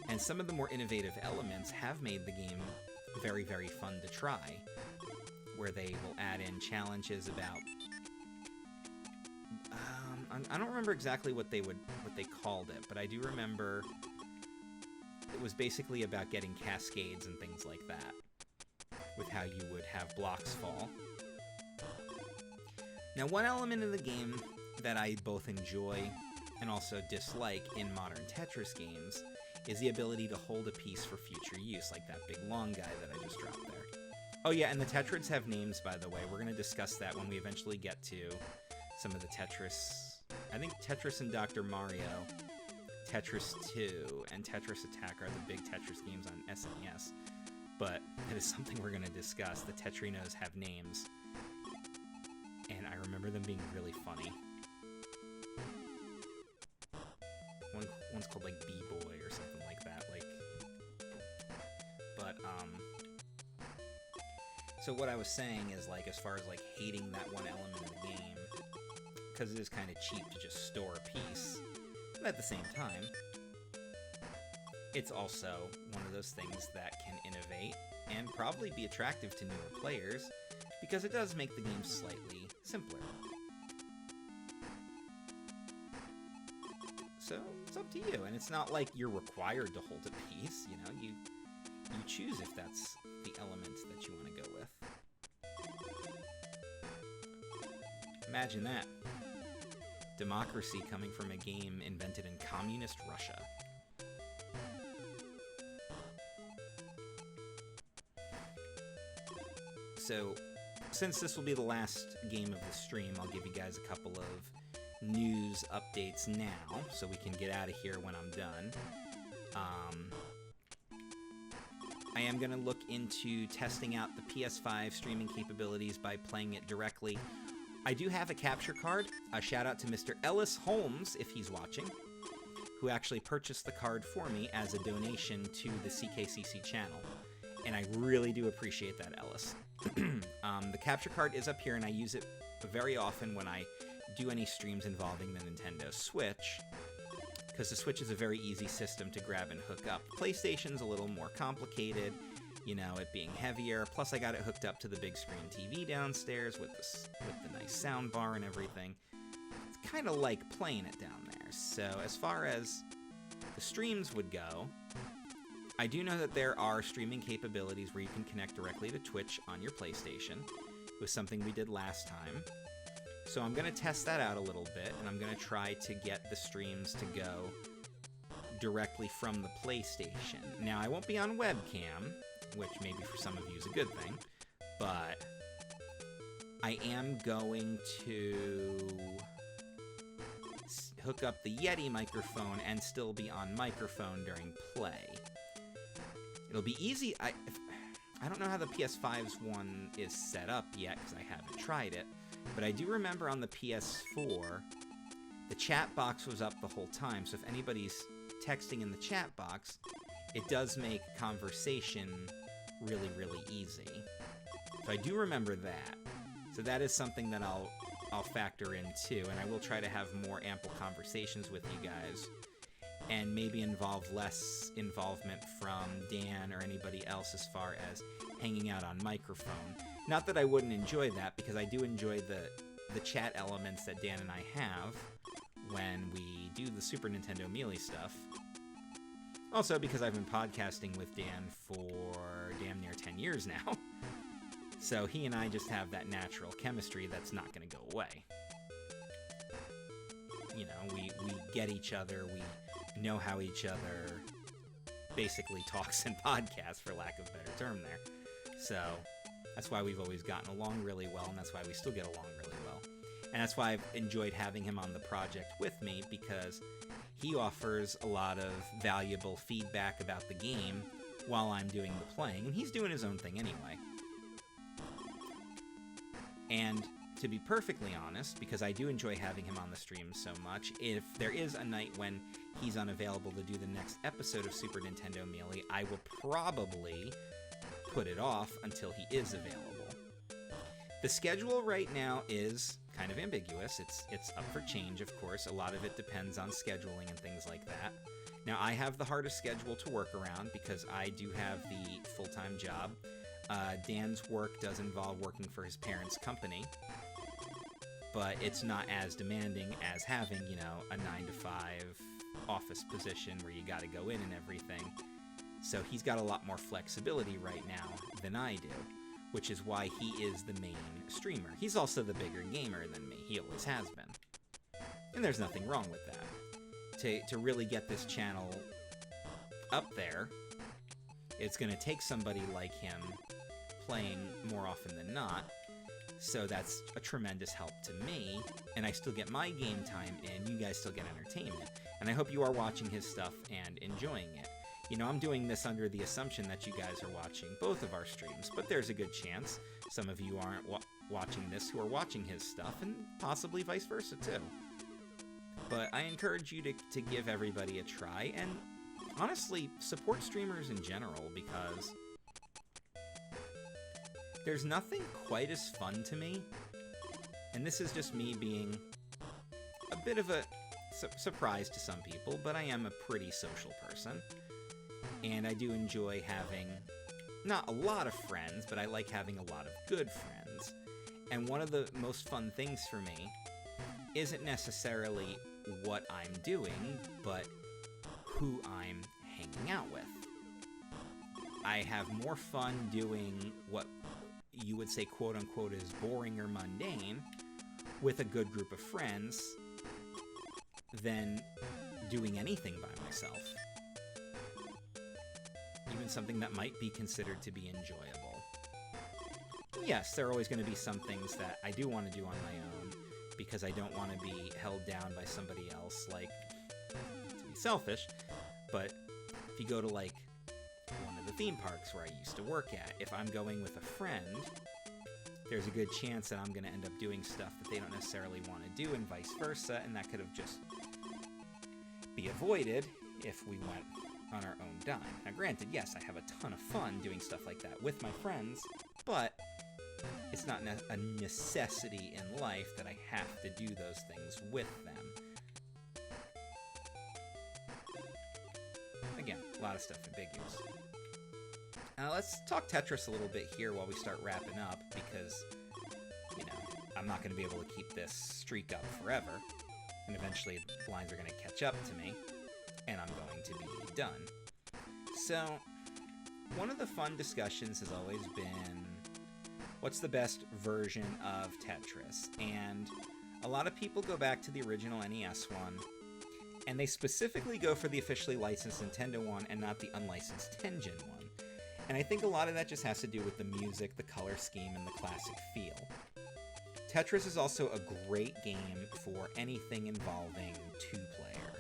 and some of the more innovative elements have made the game very, very fun to try, where they will add in challenges about... I don't remember exactly what they called it, but I do remember... It was basically about getting cascades and things like that, with how you would have blocks fall. Now, one element of the game that I both enjoy and also dislike in modern Tetris games is the ability to hold a piece for future use, like that big long guy that I just dropped there. Oh yeah, and the Tetrids have names, by the way. We're going to discuss that when we eventually get to some of the Tetris... I think Tetris and Dr. Mario... Tetris 2 and Tetris Attack are the big Tetris games on SNES, but it is something we're going to discuss. The Tetrinos have names, and I remember them being really funny. One's called like B-Boy or something like that. So what I was saying is, like, as far as like hating that one element of the game, because it is kind of cheap to just store a piece. But at the same time, it's also one of those things that can innovate and probably be attractive to newer players, because it does make the game slightly simpler. So it's up to you, and it's not like you're required to hold a piece, you know, you choose if that's the element that you want to go with. Imagine that. Democracy coming from a game invented in communist Russia. So, since this will be the last game of the stream, I'll give you guys a couple of news updates now, so we can get out of here when I'm done. I am going to look into testing out the PS5 streaming capabilities by playing it directly. I do have a capture card. A shout out to Mr. Ellis Holmes, if he's watching, who actually purchased the card for me as a donation to the CKCC channel. And I really do appreciate that, Ellis. The capture card is up here, and I use it very often when I do any streams involving the Nintendo Switch, because the Switch is a very easy system to grab and hook up. PlayStation's a little more complicated, you know, it being heavier. Plus, I got it hooked up to the big screen TV downstairs with the nice sound bar and everything. It's kind of like playing it down there. So as far as the streams would go, I do know that there are streaming capabilities where you can connect directly to Twitch on your PlayStation. It was something we did last time. So I'm going to test that out a little bit, and I'm going to try to get the streams to go directly from the PlayStation. Now, I won't be on webcam, which maybe for some of you is a good thing, but I am going to hook up the Yeti microphone and still be on microphone during play. It'll be easy. I don't know how the PS5's one is set up yet because I haven't tried it, but I do remember on the PS4, the chat box was up the whole time, so if anybody's texting in the chat box, it does make conversation really, really easy. So I do remember that. So that is something that I'll factor in too, and I will try to have more ample conversations with you guys, and maybe involve less involvement from Dan or anybody else as far as hanging out on microphone. Not that I wouldn't enjoy that, because I do enjoy the chat elements that Dan and I have when we do the Super Nintendo Melee stuff. Also because I've been podcasting with Dan for damn near 10 years now. So he and I just have that natural chemistry that's not going to go away. You know, we get each other, we know how each other basically talks and podcasts, for lack of a better term there. So that's why we've always gotten along really well, and that's why we still get along really well. And that's why I've enjoyed having him on the project with me, because he offers a lot of valuable feedback about the game while I'm doing the playing, and he's doing his own thing anyway. And to be perfectly honest, because I do enjoy having him on the stream so much, if there is a night when he's unavailable to do the next episode of Super Nintendo Melee, I will probably put it off until he is available. The schedule right now is kind of ambiguous. It's up for change, of course. A lot of it depends on scheduling and things like that. Now, I have the hardest schedule to work around because I do have the full-time job. Dan's work does involve working for his parents' company, but it's not as demanding as having, you know, a 9-to-5 office position where you got to go in and everything. So he's got a lot more flexibility right now than I do, which is why he is the main streamer. He's also the bigger gamer than me. He always has been. And there's nothing wrong with that. To really get this channel up there, it's going to take somebody like him playing more often than not, so that's a tremendous help to me, and I still get my game time in, you guys still get entertainment, and I hope you are watching his stuff and enjoying it. You know, I'm doing this under the assumption that you guys are watching both of our streams, but there's a good chance some of you aren't watching this who are watching his stuff, and possibly vice versa too. But I encourage you to give everybody a try, and honestly, support streamers in general, because there's nothing quite as fun to me, and this is just me being a bit of a surprise to some people, but I am a pretty social person, and I do enjoy having not a lot of friends, but I like having a lot of good friends. And one of the most fun things for me isn't necessarily what I'm doing, but who I'm hanging out with. I have more fun doing what you would say quote-unquote is boring or mundane with a good group of friends than doing anything by myself. Even something that might be considered to be enjoyable. Yes, there are always going to be some things that I do want to do on my own because I don't want to be held down by somebody else, like, to be selfish, but if you go to, like, one of the theme parks where I used to work at, if I'm going with a friend, there's a good chance that I'm going to end up doing stuff that they don't necessarily want to do, and vice versa, and that could have just be avoided if we went on our own dime. Now granted, yes, I have a ton of fun doing stuff like that with my friends, but it's not a necessity in life that I have to do those things with them. Again, a lot of stuff ambiguous. Let's talk Tetris a little bit here while we start wrapping up, because, you know, I'm not going to be able to keep this streak up forever, and eventually the lines are going to catch up to me, and I'm going to be done. So, one of the fun discussions has always been, what's the best version of Tetris? And a lot of people go back to the original NES one, and they specifically go for the officially licensed Nintendo one and not the unlicensed Tengen one. And I think a lot of that just has to do with the music, the color scheme, and the classic feel. Tetris is also a great game for anything involving two-player.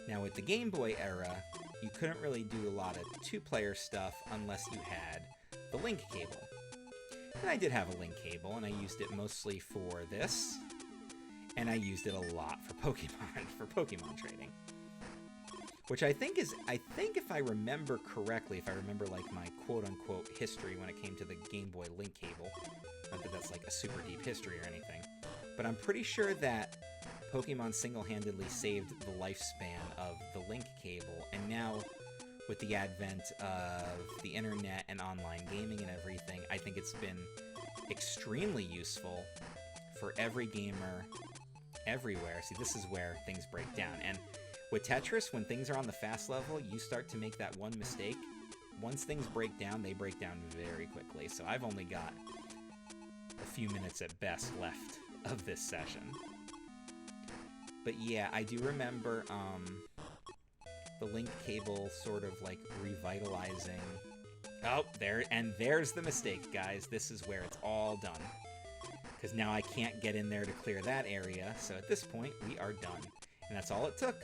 Now with the Game Boy era, you couldn't really do a lot of two-player stuff unless you had the link cable. And I did have a link cable, and I used it mostly for this, and I used it a lot for Pokemon trading. Which I think if I remember correctly, if I remember like my quote-unquote history when it came to the Game Boy link cable, not that that's like a super deep history or anything, but I'm pretty sure that Pokemon single-handedly saved the lifespan of the link cable, and now with the advent of the internet and online gaming and everything, I think it's been extremely useful for every gamer everywhere. See, this is where things break down. And with Tetris, when things are on the fast level, you start to make that one mistake. Once things break down, they break down very quickly. So I've only got a few minutes at best left of this session. But yeah, I do remember the link cable sort of like revitalizing. Oh, there's the mistake, guys. This is where it's all done. Because now I can't get in there to clear that area. So at this point, we are done. And that's all it took.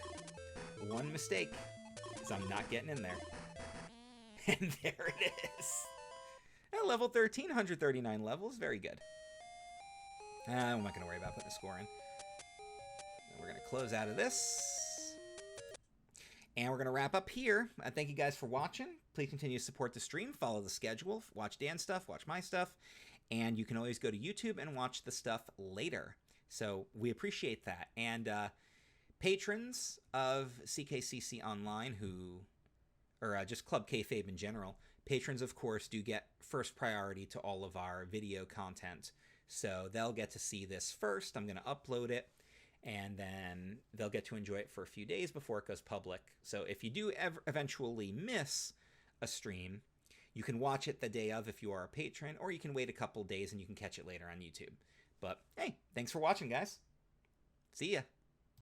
One mistake. Because I'm not getting in there. And there it is. At level 13, 139 levels. Very good. I'm not going to worry about putting a score in. We're going to close out of this. And we're going to wrap up here. Thank you guys for watching. Please continue to support the stream. Follow the schedule. Watch Dan's stuff. Watch my stuff. And you can always go to YouTube and watch the stuff later. So we appreciate that. And patrons of CKCC Online or just Club Kayfabe in general, patrons, of course, do get first priority to all of our video content. So they'll get to see this first. I'm going to upload it, and then they'll get to enjoy it for a few days before it goes public. So if you do eventually miss a stream, you can watch it the day of if you are a patron, or you can wait a couple days and you can catch it later on YouTube. But hey, thanks for watching, guys. See ya.